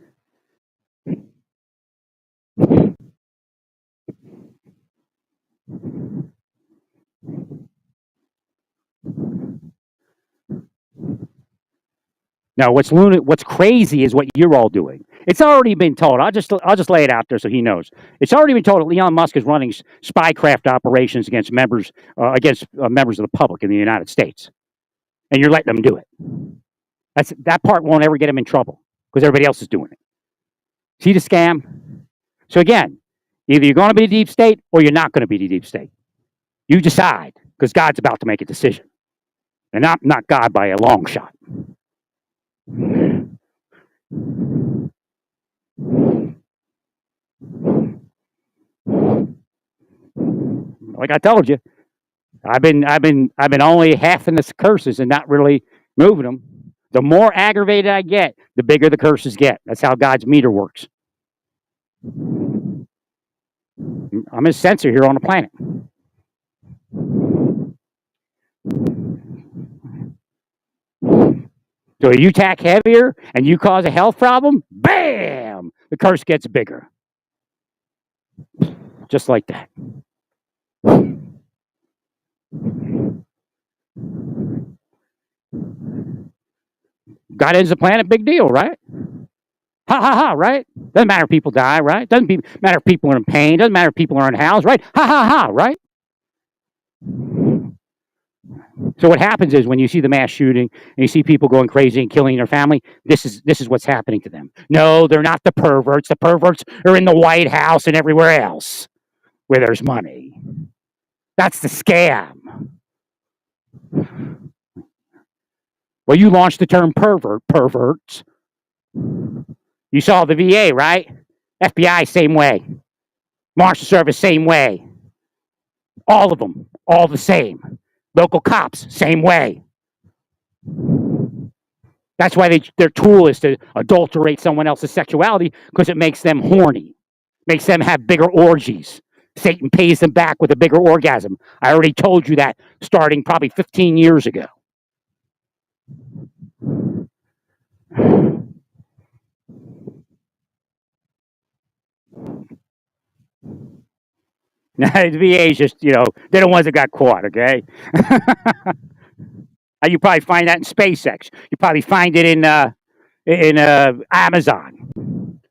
Now, what's crazy is what you're all doing. It's already been told. I'll just lay it out there so he knows. It's already been told that Elon Musk is running spycraft operations against members of the public in the United States, and you're letting them do it. That part won't ever get him in trouble because everybody else is doing it. See the scam? So again, either you're going to be the deep state or you're not going to be the deep state. You decide because God's about to make a decision, and not God by a long shot. Like I told you, I've been only halving the curses and not really moving them. The more aggravated I get, the bigger the curses get. That's how God's meter works. I'm his sensor here on the planet. So you tack heavier and you cause a health problem, bam, the curse gets bigger. Just like that. God ends the planet, big deal, right? Ha ha ha, right? Doesn't matter if people die, right? Doesn't matter if people are in pain. Doesn't matter if people are unhoused, right? Ha ha ha, right? So what happens is when you see the mass shooting and you see people going crazy and killing their family, this is what's happening to them. No, they're not the perverts. The perverts are in the White House and everywhere else where there's money. That's the scam. Well, you launched the term perverts. You saw the VA, right? FBI, same way. Marshal Service, same way. All of them, all the same. Local cops, same way. That's why their tool is to adulterate someone else's sexuality because it makes them horny, makes them have bigger orgies. Satan pays them back with a bigger orgasm. I already told you that starting probably 15 years ago. The VA is just, they're the ones that got caught, okay? You probably find that in SpaceX. You probably find it in Amazon.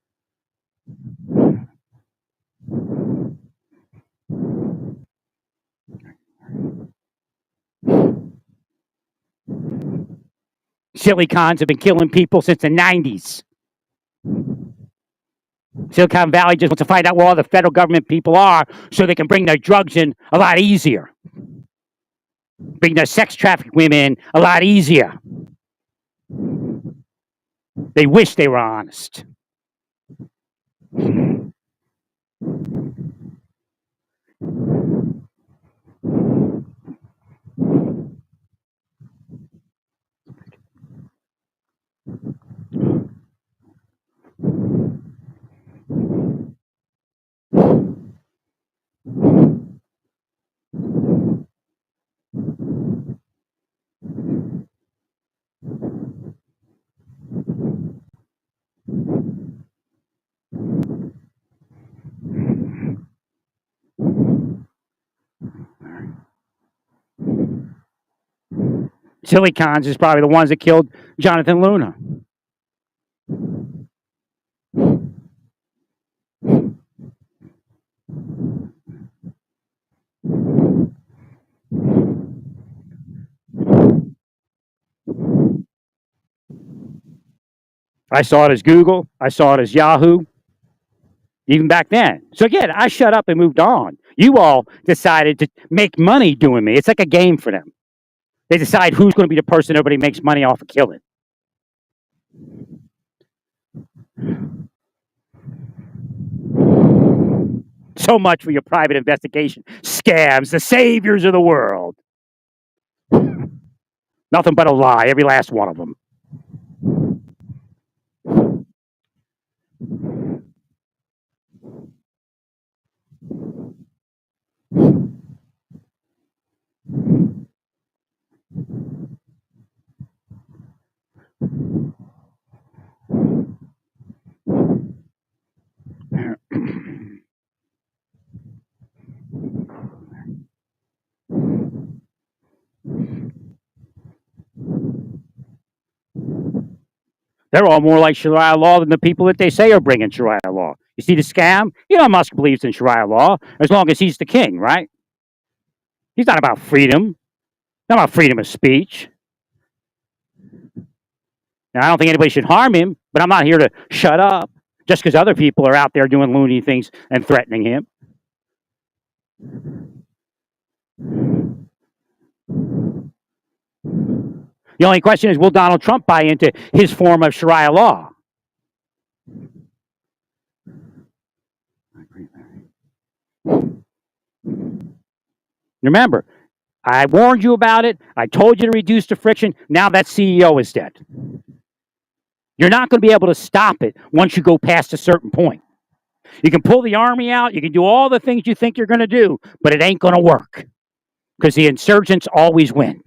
Silicons have been killing people since the 90s. Silicon Valley just wants to find out where all the federal government people are so they can bring their drugs in a lot easier. Bring their sex trafficked women in a lot easier. They wish they were honest. Silicons is probably the ones that killed Jonathan Luna. I saw it as Google. I saw it as Yahoo, even back then. So again, I shut up and moved on. You all decided to make money doing me. It's like a game for them. They decide who's going to be the person everybody makes money off of killing. So much for your private investigation. Scams, the saviors of the world. Nothing but a lie, every last one of them. They're all more like Sharia law than the people that they say are bringing Sharia law. You see the scam? Elon Musk believes in Sharia law as long as he's the king, right? He's not about freedom. Not about freedom of speech. Now, I don't think anybody should harm him, but I'm not here to shut up just because other people are out there doing loony things and threatening him. The only question is, will Donald Trump buy into his form of Sharia law? Remember, I warned you about it. I told you to reduce the friction. Now that CEO is dead. You're not going to be able to stop it once you go past a certain point. You can pull the army out. You can do all the things you think you're going to do, but it ain't going to work because the insurgents always win.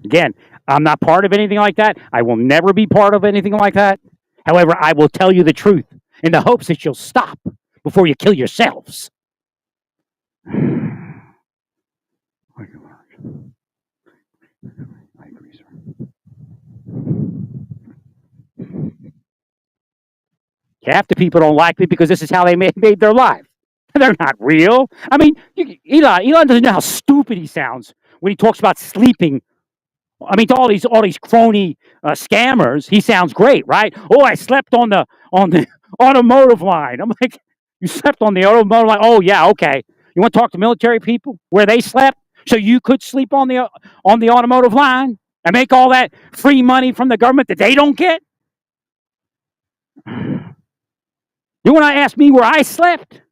Again, I'm not part of anything like that. I will never be part of anything like that. However, I will tell you the truth in the hopes that you'll stop before you kill yourselves. I agree, sir. Half the people don't like me because this is how they made their life. They're not real. I mean, Elon doesn't know how stupid he sounds when he talks about sleeping. I mean, to all these crony scammers, he sounds great, right? Oh, I slept on the automotive line. I'm like, you slept on the automotive line? Oh yeah, okay. You want to talk to military people where they slept, so you could sleep on the automotive line and make all that free money from the government that they don't get? You want to ask me where I slept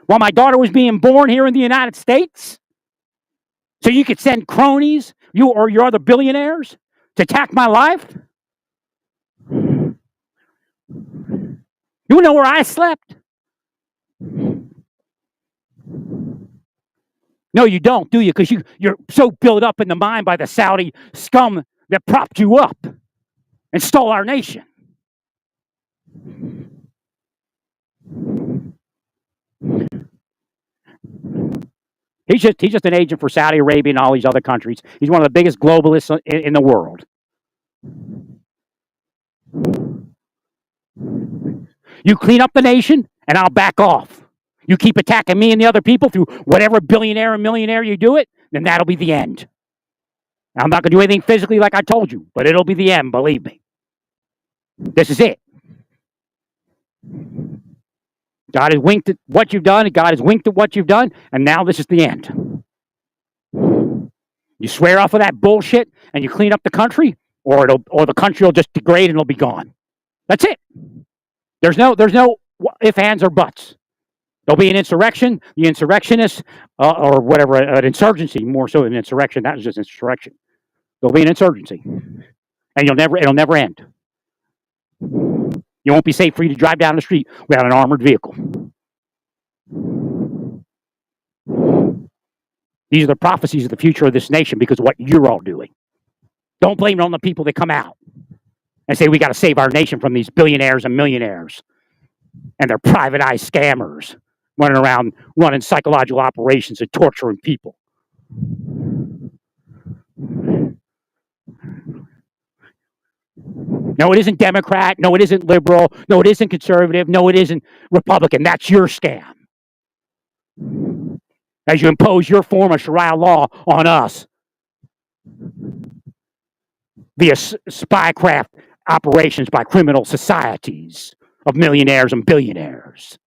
while my daughter was being born here in the United States? So you could send cronies, you or your other billionaires, to attack my life? You know where I slept? No, you don't, do you? Because you're so built up in the mind by the Saudi scum that propped you up and stole our nation. He's just an agent for Saudi Arabia and all these other countries. He's one of the biggest globalists in the world. You clean up the nation, and I'll back off. You keep attacking me and the other people through whatever billionaire and millionaire you do it, then that'll be the end. I'm not going to do anything physically like I told you, but it'll be the end, believe me. This is it. God has winked at what you've done, and God has winked at what you've done, and now this is the end. You swear off of that bullshit and you clean up the country, or the country will just degrade and it'll be gone. That's it. There's no if, ands, or buts. There'll be an insurrection. The insurrectionists, or whatever, an insurgency, more so than an insurrection. That was just insurrection. There'll be an insurgency, and it'll never end. You won't be safe for you to drive down the street without an armored vehicle. These are the prophecies of the future of this nation because of what you're all doing. Don't blame it on the people that come out and say we got to save our nation from these billionaires and millionaires and their privatized scammers running around running psychological operations and torturing people. No, it isn't Democrat. No, it isn't liberal. No, it isn't conservative. No, it isn't Republican. That's your scam. As you impose your form of Sharia law on us via spycraft operations by criminal societies of millionaires and billionaires.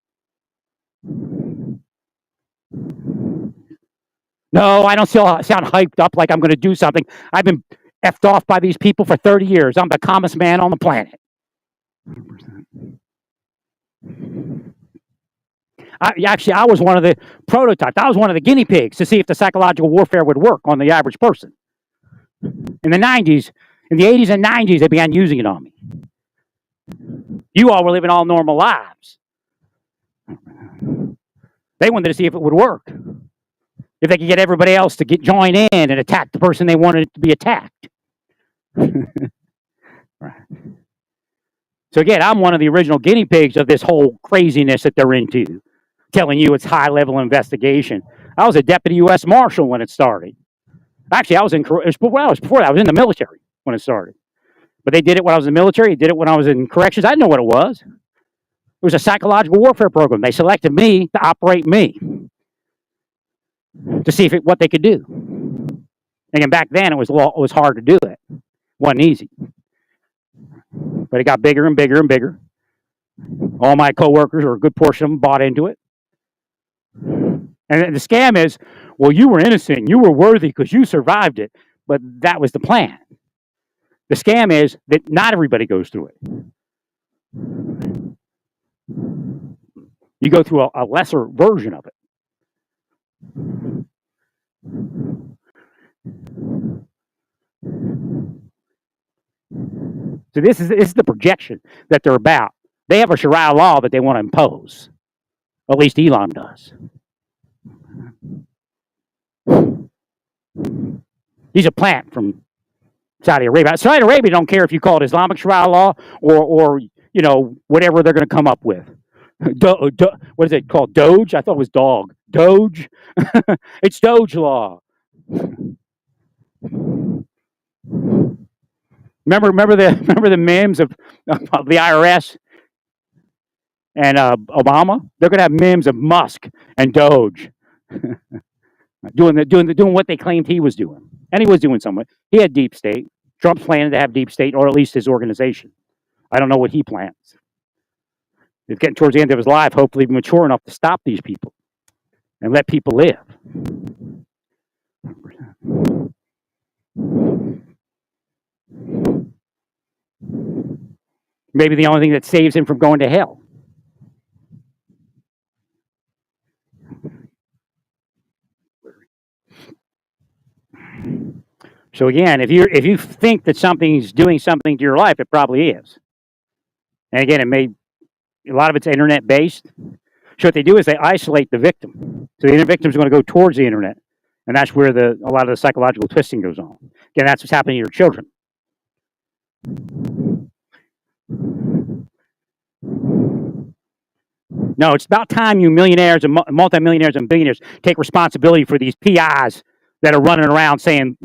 No, I don't sound hyped up like I'm going to do something. I've been effed off by these people for 30 years. I'm the calmest man on the planet. 100%. I was one of the prototypes. I was one of the guinea pigs to see if the psychological warfare would work on the average person. In the 90s, in the 80s and 90s, they began using it on me. You all were living all normal lives. They wanted to see if it would work. If they could get everybody else to join in and attack the person they wanted to be attacked. Right. So again, I'm one of the original guinea pigs of this whole craziness that they're into, telling you it's high-level investigation. I was a deputy U.S. Marshal when it started. Actually, I was before that. I was in the military when it started. But they did it when I was in the military. They did it when I was in corrections. I didn't know what it was. It was a psychological warfare program. They selected me to operate me to see what they could do. And back then, it was hard to do it. It wasn't easy. But it got bigger and bigger and bigger. All my coworkers, or a good portion of them, bought into it. And the scam is, well, you were innocent. You were worthy because you survived it. But that was the plan. The scam is that not everybody goes through it. You go through a lesser version of it. So this is the projection that they're about. They have a Sharia law that they want to impose. At least Elon does. He's a plant from Saudi Arabia. Saudi Arabia don't care if you call it Islamic Sharia law or whatever they're going to come up with. What is it called? Doge? I thought it was dog. Doge? It's Doge law. Remember the memes of the IRS and Obama? They're going to have memes of Musk and Doge doing what they claimed he was doing, and he was doing something. He had deep state. Trump's planning to have deep state, or at least his organization. I don't know what he plans. He's getting towards the end of his life, hopefully mature enough to stop these people and let people live. Maybe the only thing that saves him from going to hell. So again, if you think that something's doing something to your life, it probably is. And again, a lot of it's internet based. So what they do is they isolate the victim. So the victim's going to go towards the internet, and that's where a lot of the psychological twisting goes on. Again, that's what's happening to your children. No, it's about time you millionaires and multimillionaires and billionaires take responsibility for these PIs that are running around saying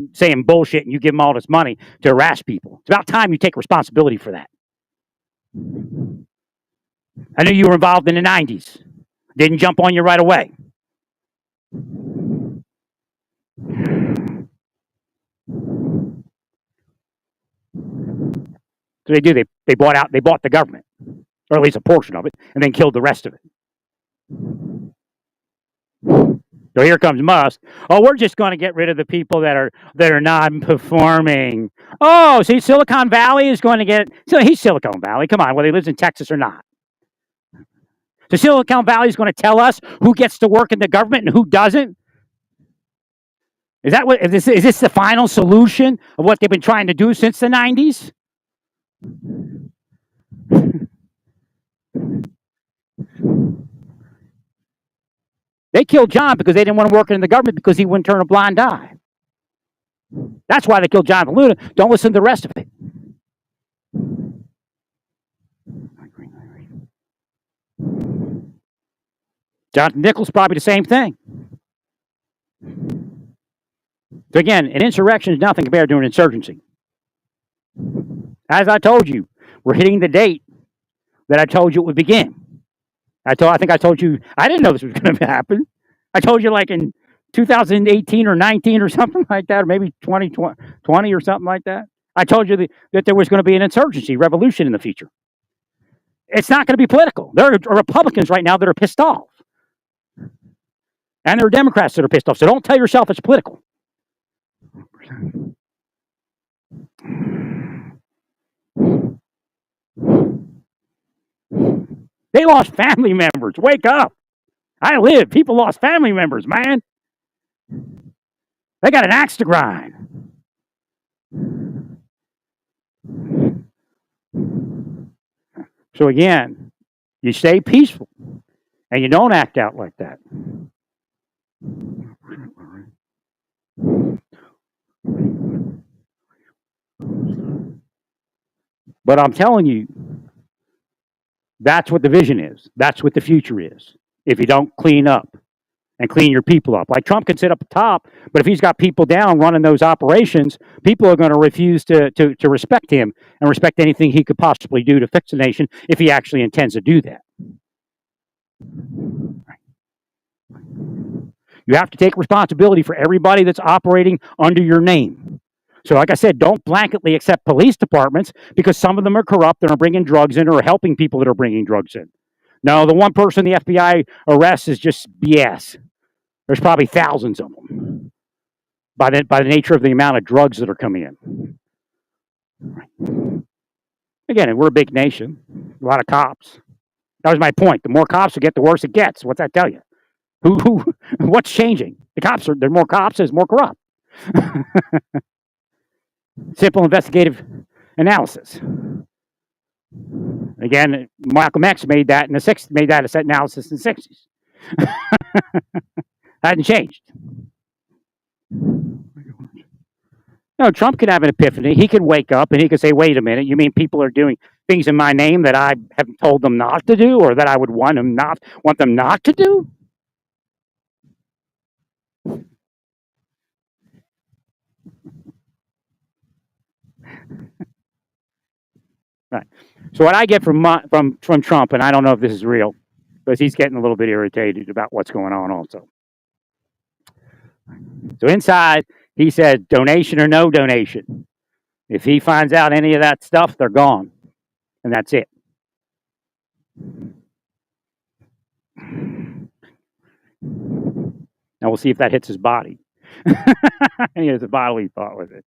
bullshit, and you give them all this money to harass people. It's about time you take responsibility for that. I knew you were involved in the 90s. Didn't jump on you right away. So they do. They bought the government, or at least a portion of it, and then killed the rest of it. So here comes Musk. Oh, we're just going to get rid of the people that are non-performing. Oh, see, Silicon Valley is going to get. So he's Silicon Valley. Come on, whether he lives in Texas or not. So Silicon Valley is going to tell us who gets to work in the government and who doesn't. Is this the final solution of what they've been trying to do since the 90s? They killed John because they didn't want to work in the government because he wouldn't turn a blind eye. That's why they killed Jonathan Luna. Don't listen to the rest of it. Jonathan Nichols, probably the same thing. So again, an insurrection is nothing compared to an insurgency. As I told you, we're hitting the date that I told you it would begin. I think I told you, I didn't know this was going to happen. I told you like in 2018 or 19 or something like that, or maybe 2020 or something like that. I told you that there was going to be an insurgency, revolution in the future. It's not going to be political. There are Republicans right now that are pissed off. And there are Democrats that are pissed off. So don't tell yourself it's political. They lost family members. Wake up. I live. People lost family members, man. They got an axe to grind. So again, you stay peaceful and you don't act out like that. But I'm telling you, that's what the vision is. That's what the future is. If you don't clean up and clean your people up. Like Trump can sit up top, but if he's got people down running those operations, people are going to refuse to respect him and respect anything he could possibly do to fix the nation if he actually intends to do that. You have to take responsibility for everybody that's operating under your name. So like I said, don't blanketly accept police departments because some of them are corrupt and are bringing drugs in or are helping people that are bringing drugs in. No, the one person the FBI arrests is just BS. There's probably thousands of them by the nature of the amount of drugs that are coming in. Again, we're a big nation, a lot of cops. That was my point. The more cops you get, the worse it gets. What's that tell you? What's changing? There's more cops, there's more corrupt. Simple investigative analysis. Again, Malcolm X made that in the 60s, made that a analysis in the 60s. Hadn't changed. No, Trump could have an epiphany. He could wake up and he could say, wait a minute, you mean people are doing things in my name that I haven't told them not to do or that I would want them not to do? Right. So what I get from Trump, and I don't know if this is real, because he's getting a little bit irritated about what's going on also. So inside, he said, donation or no donation. If he finds out any of that stuff, they're gone. And that's it. Now we'll see if that hits his body. He has a bodily thought with it.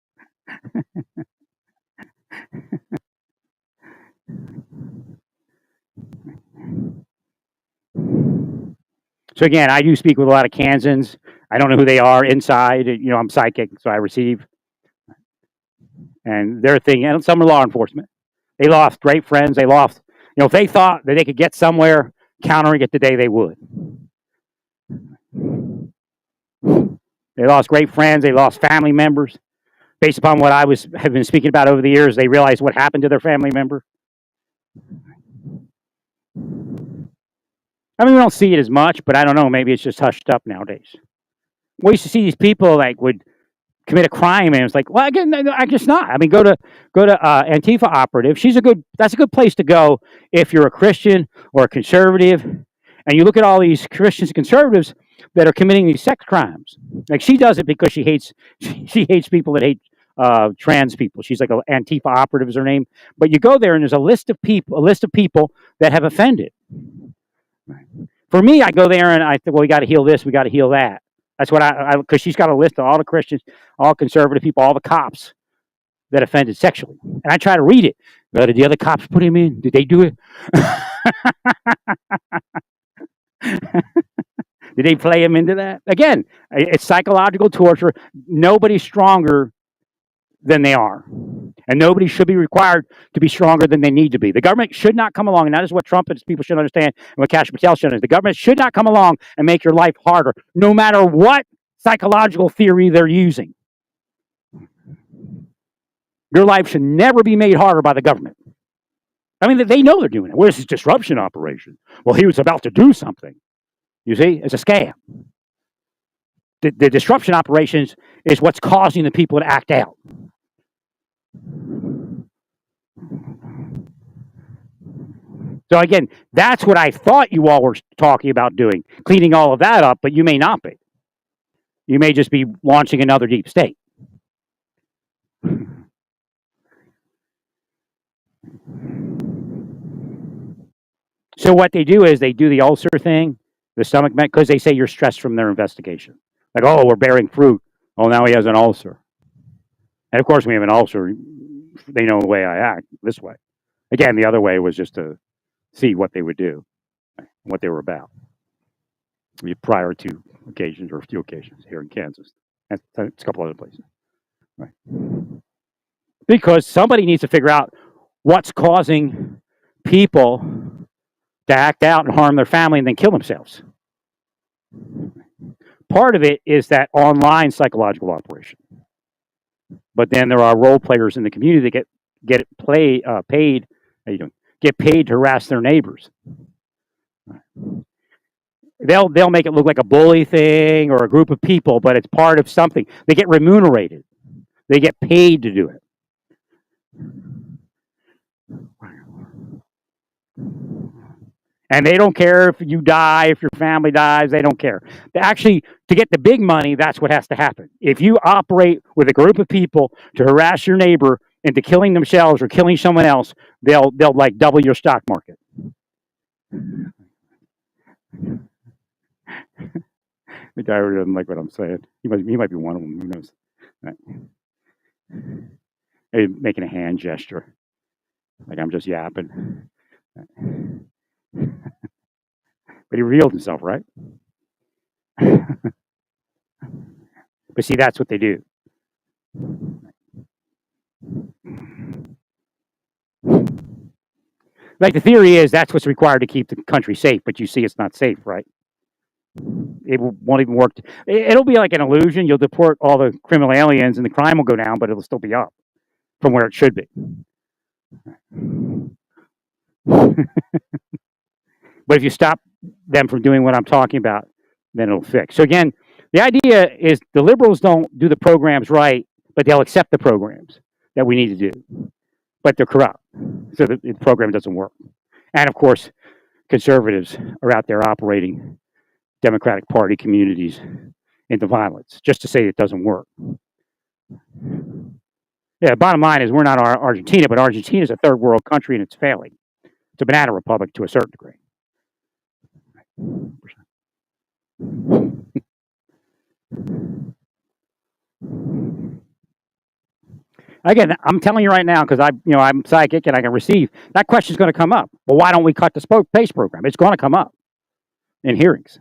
So again, I do speak with a lot of Kansans. I don't know who they are inside. I'm psychic, so I receive. And their thing, and some are law enforcement. They lost great friends. They lost, if they thought that they could get somewhere countering it today, they would. They lost great friends. They lost family members. Based upon what I have been speaking about over the years, they realized what happened to their family member. I mean, we don't see it as much, but I don't know. Maybe it's just hushed up nowadays. We used to see these people would commit a crime, and it's like, well, again, I guess not. I mean, go to Antifa operative. That's a good place to go if you're a Christian or a conservative, and you look at all these Christians and conservatives that are committing these sex crimes. Like she does it because she hates people that hate trans people. She's like an Antifa operative is her name. But you go there and there's a list of people that have offended. For me, I go there and I think, well, we got to heal this, we got to heal that. That's what because she's got a list of all the Christians, all conservative people, all the cops that offended sexually. And I try to read it. But did the other cops put him in? Did they do it? Did they play him into that? Again, it's psychological torture. Nobody's stronger than they are. And nobody should be required to be stronger than they need to be. The government should not come along, and that is what Trump and his people should understand, and what Kash Patel should understand. The government should not come along and make your life harder, no matter what psychological theory they're using. Your life should never be made harder by the government. I mean, they know they're doing it. Where's this disruption operation? Well, he was about to do something. You see, it's a scam. The disruption operations is what's causing the people to act out. So again, that's what I thought you all were talking about doing, cleaning all of that up, but you may not be. You may just be launching another deep state. So what they do is they do the ulcer thing, the stomach, because they say you're stressed from their investigation. Like, oh, we're bearing fruit. Oh, now he has an ulcer. And of course, we have an ulcer. They know the way I act this way. Again, the other way was just to see what they would do, what they were about. Prior to occasions, or a few occasions here in Kansas. And a couple other places. Right. Because somebody needs to figure out what's causing people to act out and harm their family and then kill themselves. Part of it is that online psychological operation. But then there are role players in the community that get paid. How you doing? Get paid to harass their neighbors. They'll make it look like a bully thing or a group of people, but it's part of something. They get remunerated. They get paid to do it. And they don't care if you die, if your family dies, they don't care. Actually, to get the big money, that's what has to happen. If you operate with a group of people to harass your neighbor into killing themselves or killing someone else, they'll like double your stock market. The guy who doesn't like what I'm saying. He might be one of them. Who knows? Right. Hey, making a hand gesture, like I'm just yapping. But he revealed himself, right? But see, that's what they do. Like the theory is that's what's required to keep the country safe, but you see it's not safe, right? It won't even work. It'll be like an illusion. You'll deport all the criminal aliens and the crime will go down, but it'll still be up from where it should be. But if you stop them from doing what I'm talking about, then it'll fix. So again, the idea is the liberals don't do the programs right, but they'll accept the programs that we need to do. But they're corrupt, so the program doesn't work. And of course, conservatives are out there operating Democratic Party communities into violence just to say it doesn't work. Yeah, bottom line is we're not Argentina, but Argentina is a third world country and it's failing. It's a banana republic to a certain degree. Again, I'm telling you right now because I'm psychic and I can receive. That question's going to come up. Well, why don't we cut the PACE program? It's going to come up in hearings.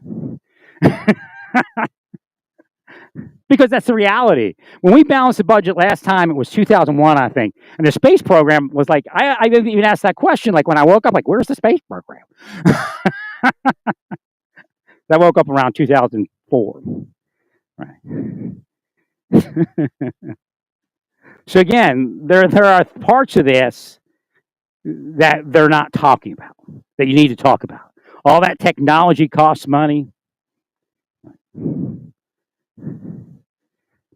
Because that's the reality. When we balanced the budget last time, it was 2001, I think. And the space program was like, I didn't even ask that question. Like when I woke up, like, where's the space program? I woke up around 2004. Right. So again, there are parts of this that they're not talking about, that you need to talk about. All that technology costs money.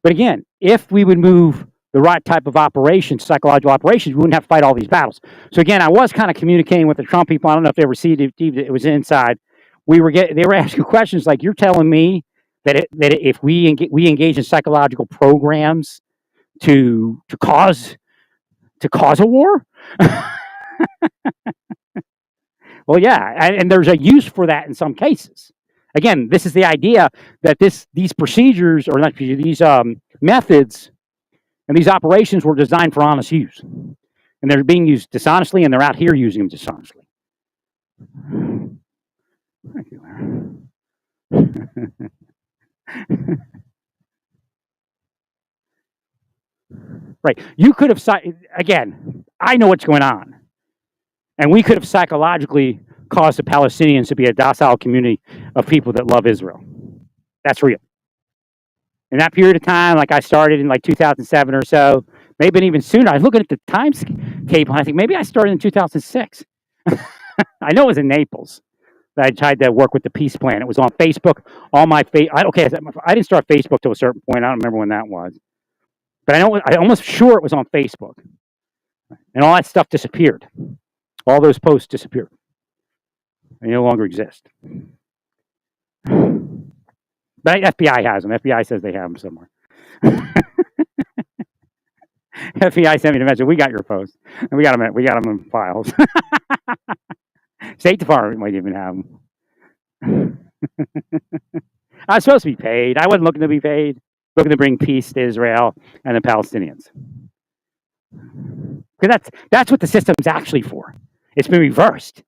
But again, if we would move the right type of operations, psychological operations, we wouldn't have to fight all these battles. So again, I was kind of communicating with the Trump people. I don't know if they received it. It was inside. They were asking questions like, "You're telling me that if we engage in psychological programs to cause a war?" Well, yeah, and there's a use for that in some cases. again, this is the idea that these procedures, or not procedures, these methods and these operations were designed for honest use, and they're being used dishonestly, and they're out here using them dishonestly. Thank you, right. You could have, again, I know what's going on. And we could have psychologically caused the Palestinians to be a docile community of people that love Israel. That's real. In that period of time, like I started in like 2007 or so, maybe even sooner. I was looking at the times table, and I think maybe I started in 2006. I know it was in Naples that I tried to work with the peace plan. It was on Facebook. All my I didn't start Facebook till a certain point. I don't remember when that was, but I'm almost sure it was on Facebook, and all that stuff disappeared. All those posts disappeared. They no longer exist. But FBI has them. FBI says they have them somewhere. FBI sent me the message. We got your post, and we got them. We got them in files. State Department might even have them. I was supposed to be paid. I wasn't looking to be paid. Looking to bring peace to Israel and the Palestinians. Because that's what the system's actually for. It's been reversed.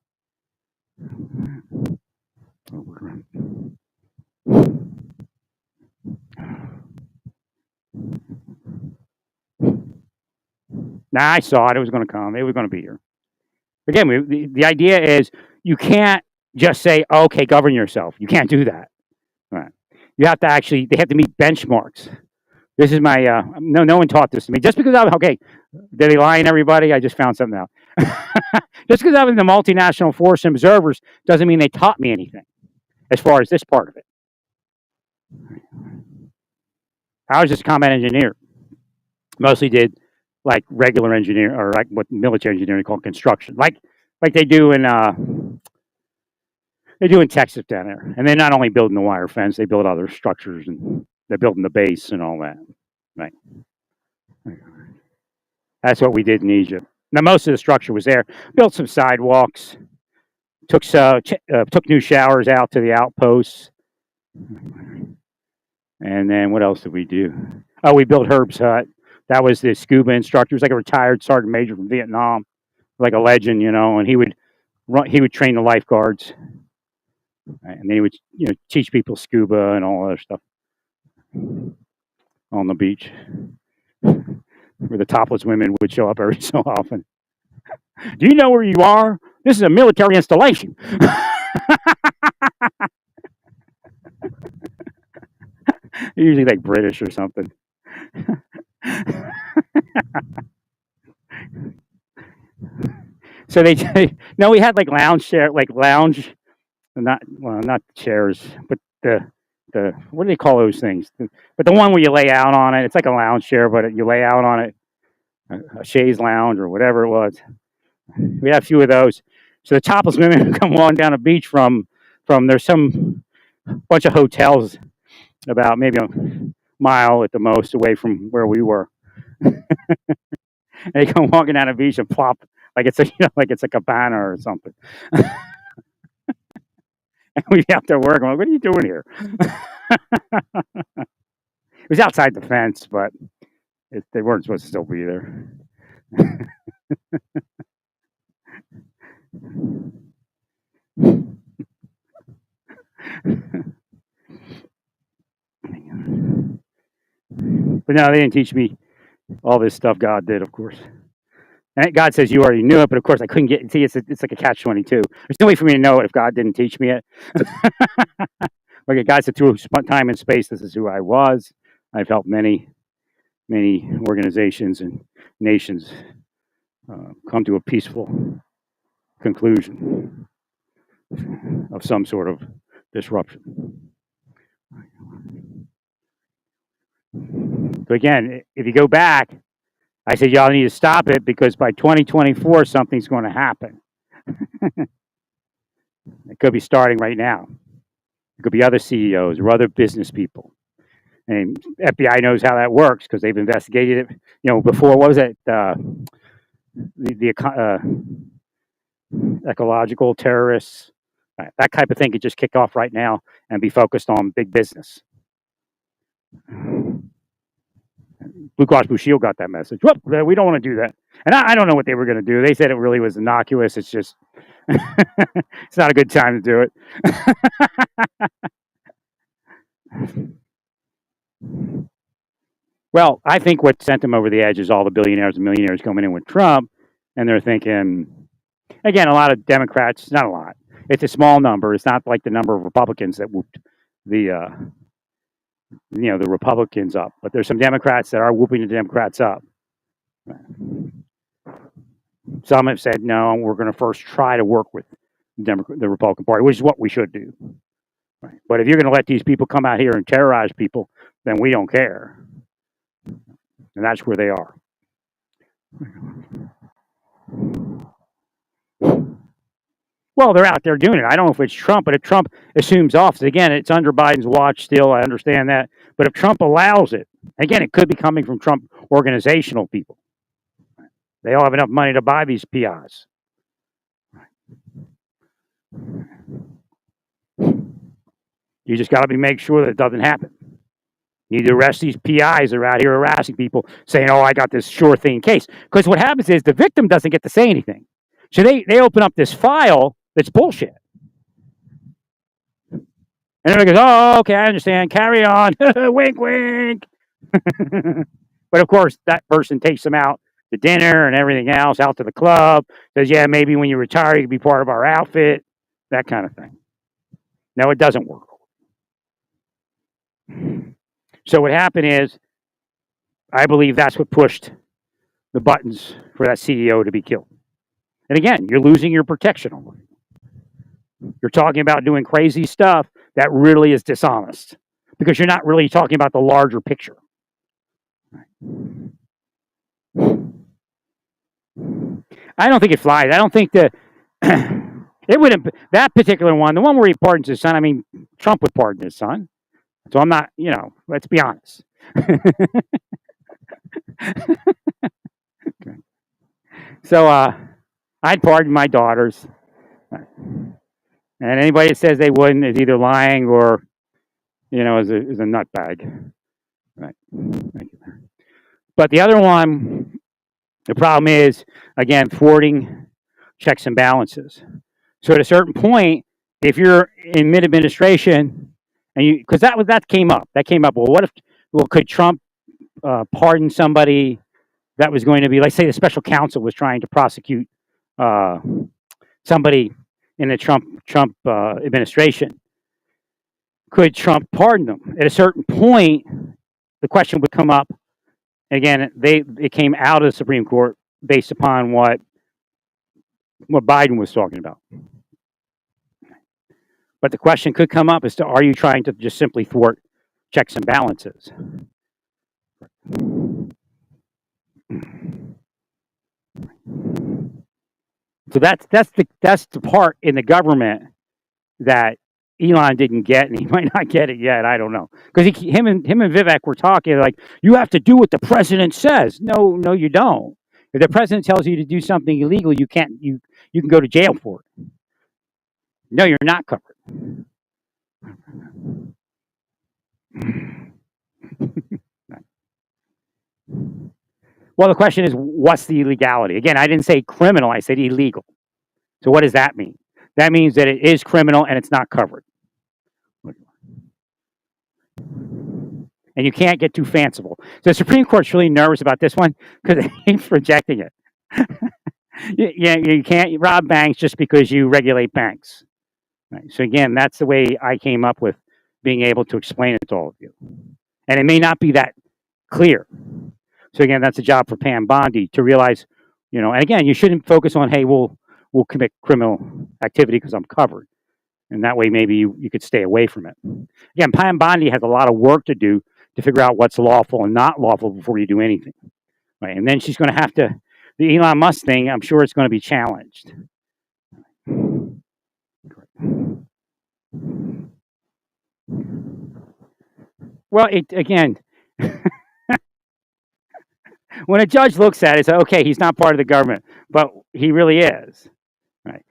Nah, I saw it. It was going to come. It was going to be here. Again, the idea is you can't just say, okay, govern yourself. You can't do that. Right. You have to actually, they have to meet benchmarks. This is my, no one taught this to me. Just because okay, did they lying everybody? I just found something out. Just because I'm in the multinational force and observers doesn't mean they taught me anything as far as this part of it. I was just a combat engineer. Mostly did like regular engineer, or like what military engineering called construction, like they do in Texas down there. And they're not only building the wire fence, they build other structures, and they're building the base and all that. Right. That's what we did in Egypt. Now most of the structure was there. Built some sidewalks. Took new showers out to the outposts. And then what else did we do? Oh, we built Herb's hut. That was the scuba instructor. He was like a retired sergeant major from Vietnam, like a legend, and he would train the lifeguards, and then he would teach people scuba and all other stuff on the beach, where the topless women would show up every so often. Do you know where you are? This is a military installation. Usually like British or something. So no, we had like lounge, not chairs, but the what do they call those things? But the one where you lay out on it, it's like a lounge chair, but you lay out on it, a chaise lounge or whatever it was. We had a few of those. So the topless women come on down the beach from there's some bunch of hotels about maybe a mile at the most away from where we were. And they come walking down the beach and plop like it's a cabana or something. And we'd be out there working. Like, what are you doing here? It was outside the fence, but they weren't supposed to still be there. But no, they didn't teach me all this stuff. God did, of course. And God says you already knew it, but of course I couldn't get. See, it's like a catch-22. There's no way for me to know it if God didn't teach me it. Like God said, through time and space, this is who I was. I've helped many organizations and nations come to a peaceful conclusion of some sort of disruption. So again, if you go back, I said y'all need to stop it because by 2024 something's going to happen. It could be starting right now. It could be other CEOs or other business people. And FBI knows how that works because they've investigated it. Before, what was it? The ecological terrorists Right? That type of thing could just kick off right now and be focused on big business. Blue Cross Blue Shield got that message. Whoop, we don't want to do that. And I don't know what they were going to do. They said it really was innocuous. It's just, it's not a good time to do it. Well, I think what sent them over the edge is all the billionaires and millionaires coming in with Trump, and they're thinking, again, a lot of Democrats, not a lot. It's a small number. It's not like the number of Republicans that whooped the the Republicans up, but there's some Democrats that are whooping the Democrats up. Some have said, no, we're going to first try to work with the Republican Party, which is what we should do. Right? But if you're going to let these people come out here and terrorize people, then we don't care. And that's where they are. Well, they're out there doing it. I don't know if it's Trump, but if Trump assumes office, again, it's under Biden's watch still. I understand that. But if Trump allows it, again, it could be coming from Trump organizational people. They all have enough money to buy these PIs. You just got to make sure that it doesn't happen. You need to arrest these PIs that are out here harassing people, saying, oh, I got this sure thing case. Because what happens is the victim doesn't get to say anything. So they open up this file that's bullshit. And everybody goes, oh, okay, I understand. Carry on. Wink, wink. But, of course, that person takes them out to dinner and everything else, out to the club. Says, yeah, maybe when you retire, you can be part of our outfit. That kind of thing. No, it doesn't work. So what happened is, I believe that's what pushed the buttons for that CEO to be killed. And again, you're losing your protection over it. You're talking about doing crazy stuff that really is dishonest because you're not really talking about the larger picture. I don't think it flies. I don't think that it would have, that particular one, the one where he pardons his son. I mean, Trump would pardon his son. So I'm not, let's be honest. Okay. So I'd pardon my daughters. And anybody that says they wouldn't is either lying or, is a nutbag. Right. Thank you. But the other one, the problem is, again, thwarting checks and balances. So at a certain point, if you're in mid-administration, and because that came up. Well, could Trump pardon somebody that was going to be, like, say, the special counsel was trying to prosecute somebody in the Trump administration? Could Trump pardon them? At a certain point, the question would come up. Again, it came out of the Supreme Court based upon what Biden was talking about. But the question could come up as to, are you trying to just simply thwart checks and balances? So that's the part in the government that Elon didn't get, and he might not get it yet. I don't know, because him and Vivek were talking like, you have to do what the president says. No, you don't. If the president tells you to do something illegal, you can't. You can go to jail for it. No, you're not covered. Well, the question is, what's the illegality? Again, I didn't say criminal. I said illegal. So what does that mean? That means that it is criminal and it's not covered. And you can't get too fanciful. So the Supreme Court's really nervous about this one because they keep rejecting it. You can't rob banks just because you regulate banks. Right. So again, that's the way I came up with being able to explain it to all of you. And it may not be that clear. So again, that's a job for Pam Bondi to realize, and again, you shouldn't focus on, hey, we'll commit criminal activity because I'm covered. And that way maybe you could stay away from it. Again, Pam Bondi has a lot of work to do to figure out what's lawful and not lawful before you do anything. Right? And then she's going to have to, the Elon Musk thing, I'm sure it's going to be challenged. Well, again, when a judge looks at it, it's okay, he's not part of the government, but he really is. Right.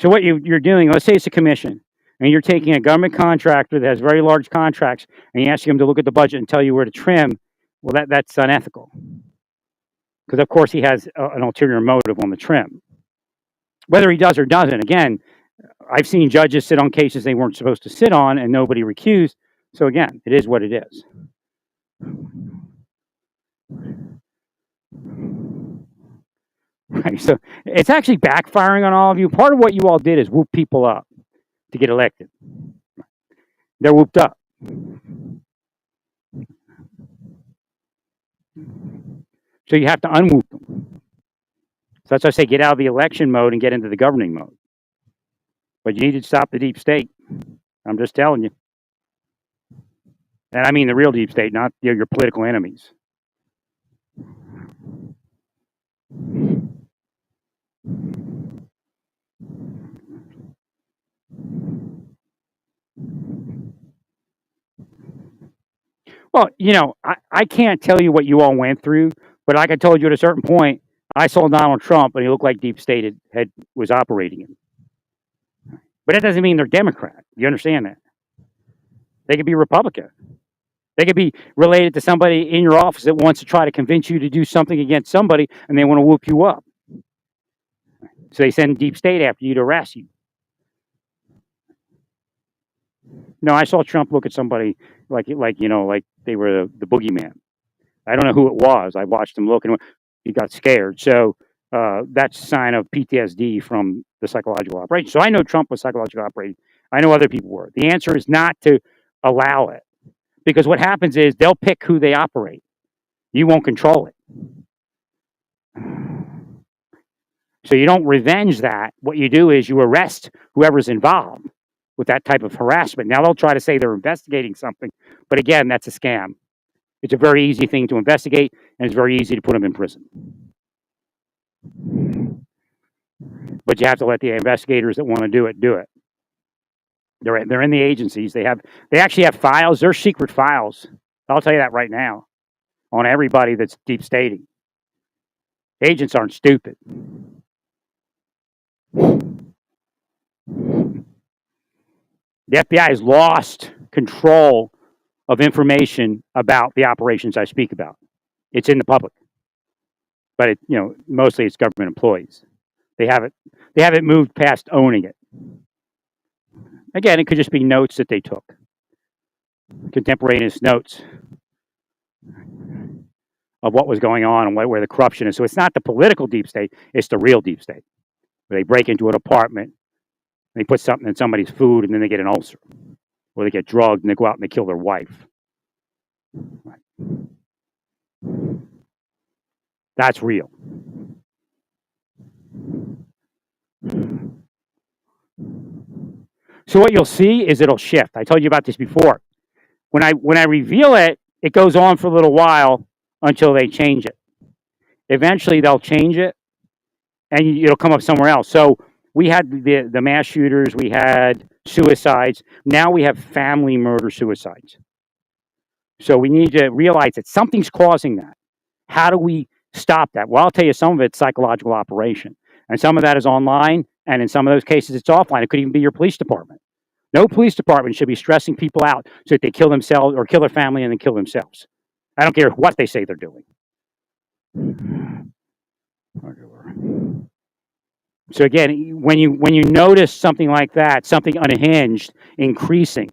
So what you're doing, let's say it's a commission, and you're taking a government contractor that has very large contracts, and you ask him to look at the budget and tell you where to trim. Well, that's unethical because, of course, he has an ulterior motive on the trim. Whether he does or doesn't, again, I've seen judges sit on cases they weren't supposed to sit on, and nobody recused. So again, it is what it is. Right. So it's actually backfiring on all of you. Part of what you all did is whoop people up to get elected. They're whooped up. So you have to unwhoop them. So that's why I say get out of the election mode and get into the governing mode. But you need to stop the deep state. I'm just telling you. And I mean the real deep state, not your political enemies. Well, I can't tell you what you all went through, but like I told you at a certain point, I saw Donald Trump and he looked like deep state was operating him. But that doesn't mean they're Democrat. You understand that? They could be Republican. They could be related to somebody in your office that wants to try to convince you to do something against somebody, and they want to whoop you up. So they send deep state after you to arrest you. No, I saw Trump look at somebody like they were the boogeyman. I don't know who it was. I watched him look, and he got scared. So that's a sign of PTSD from the psychological operation. So I know Trump was psychologically operated. I know other people were. The answer is not to allow it, because what happens is they'll pick who they operate. You won't control it. So you don't revenge that. What you do is you arrest whoever's involved with that type of harassment. Now they'll try to say they're investigating something, but again, that's a scam. It's a very easy thing to investigate, and it's very easy to put them in prison. But you have to let the investigators that want to do it do it. They're in the agencies. They actually have files. They're secret files. I'll tell you that right now on everybody that's deep stating. Agents aren't stupid. The FBI has lost control of information about the operations I speak about. It's in the public, but mostly it's government employees. They haven't moved past owning it. Again, it could just be notes that they took, contemporaneous notes of what was going on and where the corruption is. So it's not the political deep state; it's the real deep state. Where they break into an apartment, they put something in somebody's food, and then they get an ulcer, or they get drugged and they go out and they kill their wife. That's real. So what you'll see is it'll shift. I told you about this before. When I reveal it, it goes on for a little while until they change it. Eventually, they'll change it, and it'll come up somewhere else. So we had the mass shooters, we had suicides. Now we have family murder suicides. So we need to realize that something's causing that. How do we stop that? Well, I'll tell you, some of it's psychological operation, and some of that is online, and in some of those cases, it's offline. It could even be your police department. No police department should be stressing people out so that they kill themselves or kill their family and then kill themselves. I don't care what they say they're doing. So again, when you notice something like that, something unhinged increasing,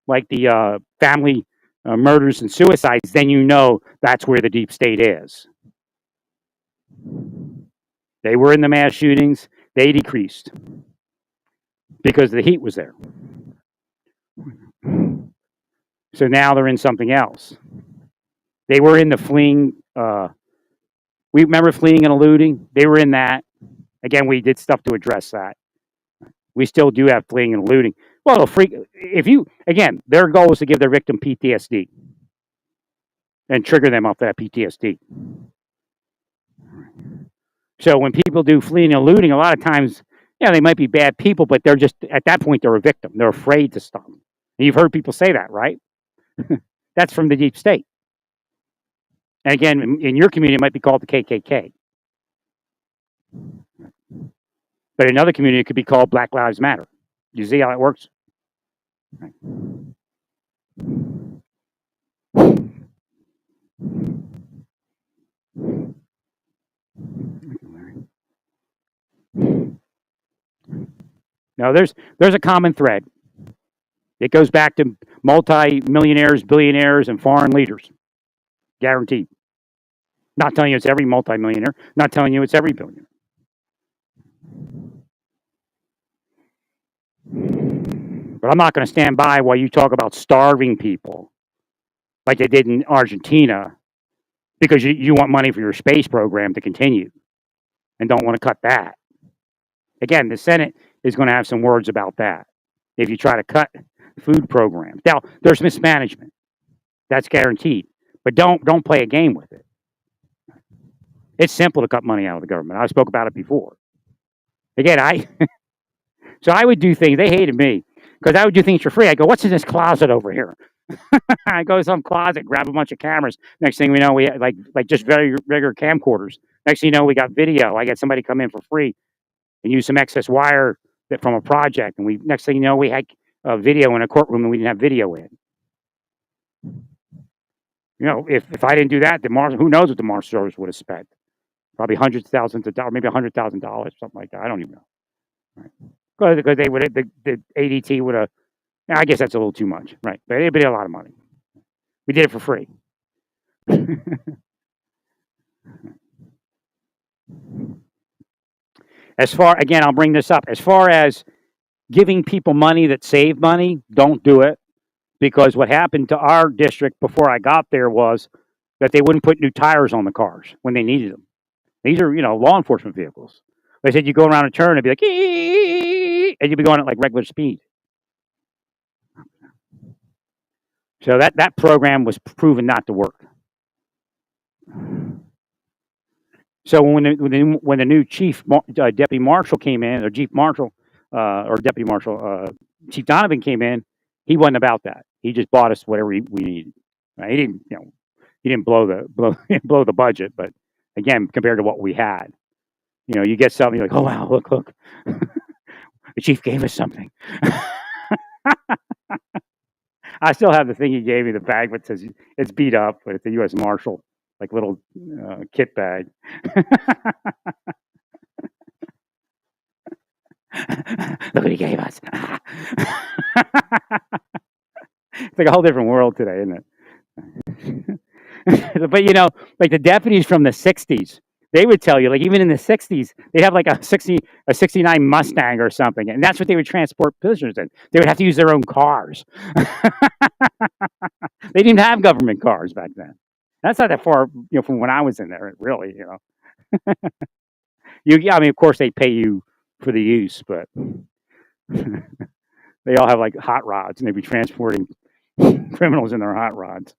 like the family murders and suicides, then you know that's where the deep state is. They were in the mass shootings. They decreased because the heat was there. So now they're in something else. They were in the fleeing. We remember fleeing and eluding. They were in that. Again, we did stuff to address that. We still do have fleeing and eluding. Well, their goal is to give their victim PTSD and trigger them off that PTSD. So when people do fleeing and eluding, a lot of times, they might be bad people, but they're just, at that point, they're a victim. They're afraid to stop. And you've heard people say that, right? That's from the deep state. And again, in your community, it might be called the KKK. But in another community, it could be called Black Lives Matter. You see how it works? Right. No, there's a common thread. It goes back to multi-millionaires, billionaires, and foreign leaders. Guaranteed. Not telling you it's every multi-millionaire. Not telling you it's every billionaire. But I'm not going to stand by while you talk about starving people like they did in Argentina because you want money for your space program to continue and don't want to cut that. Again, the Senate is going to have some words about that if you try to cut food programs. Now, there's mismanagement. That's guaranteed. But don't play a game with it. It's simple to cut money out of the government. I spoke about it before. Again, so I would do things. They hated me because I would do things for free. I go, what's in this closet over here? I go to some closet, grab a bunch of cameras. Next thing we know, we had like just very regular camcorders. Next thing you know, we got video. I got somebody come in for free and use some excess wire from a project. And next thing you know, we had a video in a courtroom and we didn't have video in. You know, if I didn't do that, who knows what the Marshal Service would have spent? Probably hundreds of thousands of dollars, maybe $100,000, something like that. I don't even know. Right. Because they would the ADT would have. I guess that's a little too much, right? But it'd be a lot of money. We did it for free. Again, I'll bring this up. As far as giving people money that save money, don't do it. Because what happened to our district before I got there was that they wouldn't put new tires on the cars when they needed them. These are, law enforcement vehicles. They said you go around a turn and be like, ee, and you'd be going at like regular speed. So that program was proven not to work. So when the new chief deputy marshal came in, or chief marshal or deputy marshal, Chief Donovan came in, he wasn't about that. He just bought us whatever we needed. He didn't, he didn't blow the budget, but again, compared to what we had, you get something, you're like, oh wow, look, the chief gave us something. I still have the thing he gave me, the bag, but says it's beat up, but it's a U.S. Marshal, like little kit bag. Look what he gave us. It's like a whole different world today, isn't it? But like the deputies from the 60s, they would tell you, like even in the 60s, they have like a 69 Mustang or something, and that's what they would transport prisoners in. They would have to use their own cars. They didn't have government cars back then. That's not that far, from when I was in there, really, I mean, of course, they pay you for the use, but they all have like hot rods, and they'd be transporting criminals in their hot rods.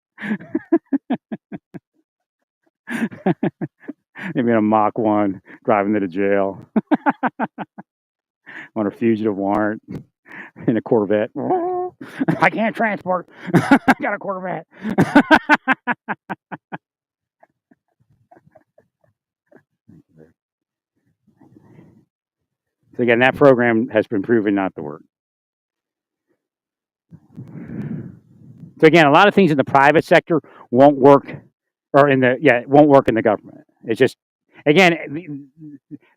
They'd be in a Mach 1 driving to the jail on a fugitive warrant in a Corvette. I can't transport. I got a Corvette. So again, that program has been proven not to work. So again, a lot of things in the private sector won't work, or it won't work in the government. It's just, again,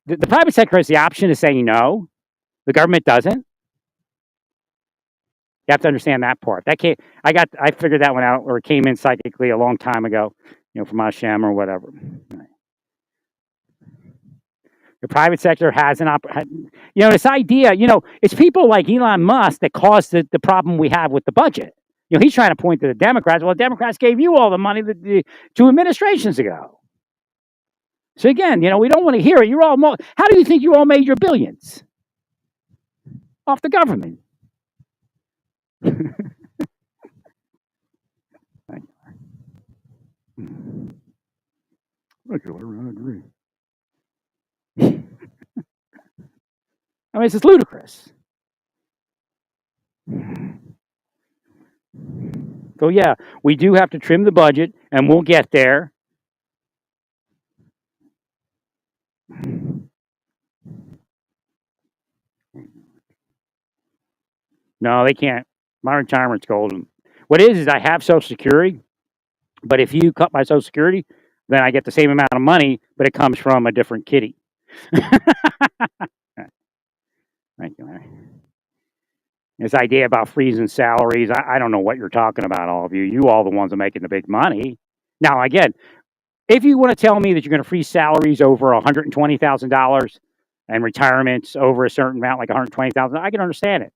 the private sector has the option of saying no. The government doesn't. You have to understand that part. I figured that one out, or it came in psychically a long time ago, from Hashem or whatever. The private sector has this idea, it's people like Elon Musk that caused the problem we have with the budget. He's trying to point to the Democrats. Well, the Democrats gave you all the money 2 administrations ago. So again, we don't want to hear it. How do you think you all made your billions? Off the government. I agree. I mean, it's just ludicrous. So yeah, we do have to trim the budget, and we'll get there. No, they can't. My retirement's golden. What it is I have Social Security, but if you cut my Social Security, then I get the same amount of money, but it comes from a different kitty. Thank you, Larry. This idea about freezing salaries, I don't know what you're talking about, all of you. You all the ones are making the big money. Now, again, if you want to tell me that you're going to freeze salaries over $120,000 and retirements over a certain amount, like $120,000, I can understand it.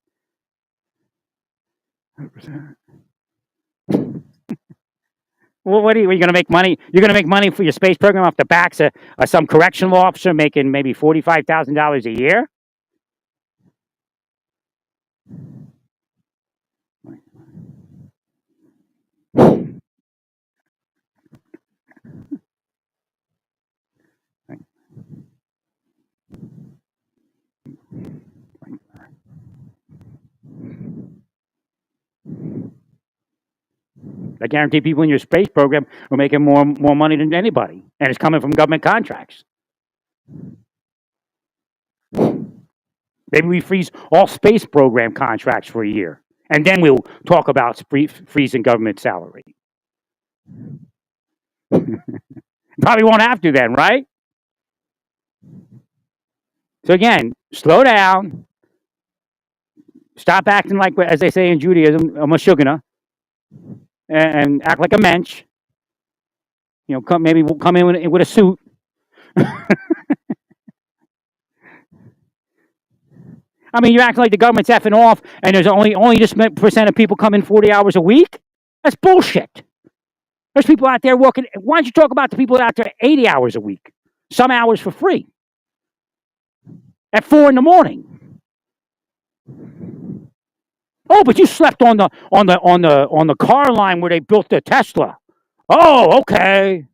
Well, what are you going to make money? You're going to make money for your space program off the backs of some correctional officer making maybe $45,000 a year? I guarantee people in your space program are making more money than anybody, and it's coming from government contracts. Maybe we freeze all space program contracts for a year, and then we'll talk about freezing government salary. Probably won't have to then, right? So again, slow down. Stop acting like, as they say in Judaism, a mashugana, and act like a mensch. You know, maybe we'll come in with a suit. I mean, you're acting like the government's effing off, and there's only this percent of people come in 40 hours a week. That's bullshit. There's people out there working. Why don't you talk about the people out there 80 hours a week, some hours for free, at 4 a.m. Oh, but you slept on the car line where they built the Tesla. Oh, okay.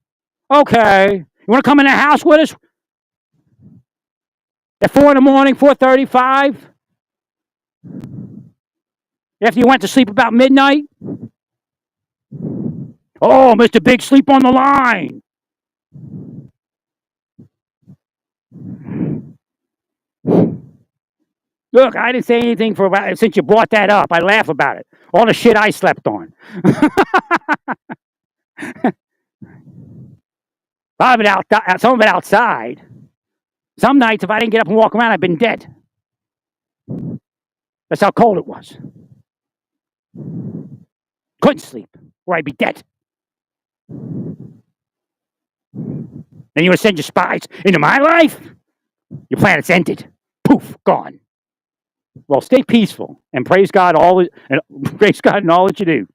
You want to come in the house with us at 4 a.m, 4:35, after you went to sleep about midnight? Oh, Mr. Big, sleep on the line. Look, I didn't say anything since you brought that up. I laugh about it. All the shit I slept on. Some of it outside. Some nights, if I didn't get up and walk around, I'd been dead. That's how cold it was. Couldn't sleep, or I'd be dead. And you want to send your spies into my life? Your planet's ended. Poof, gone. Well, stay peaceful and praise God in all that you do.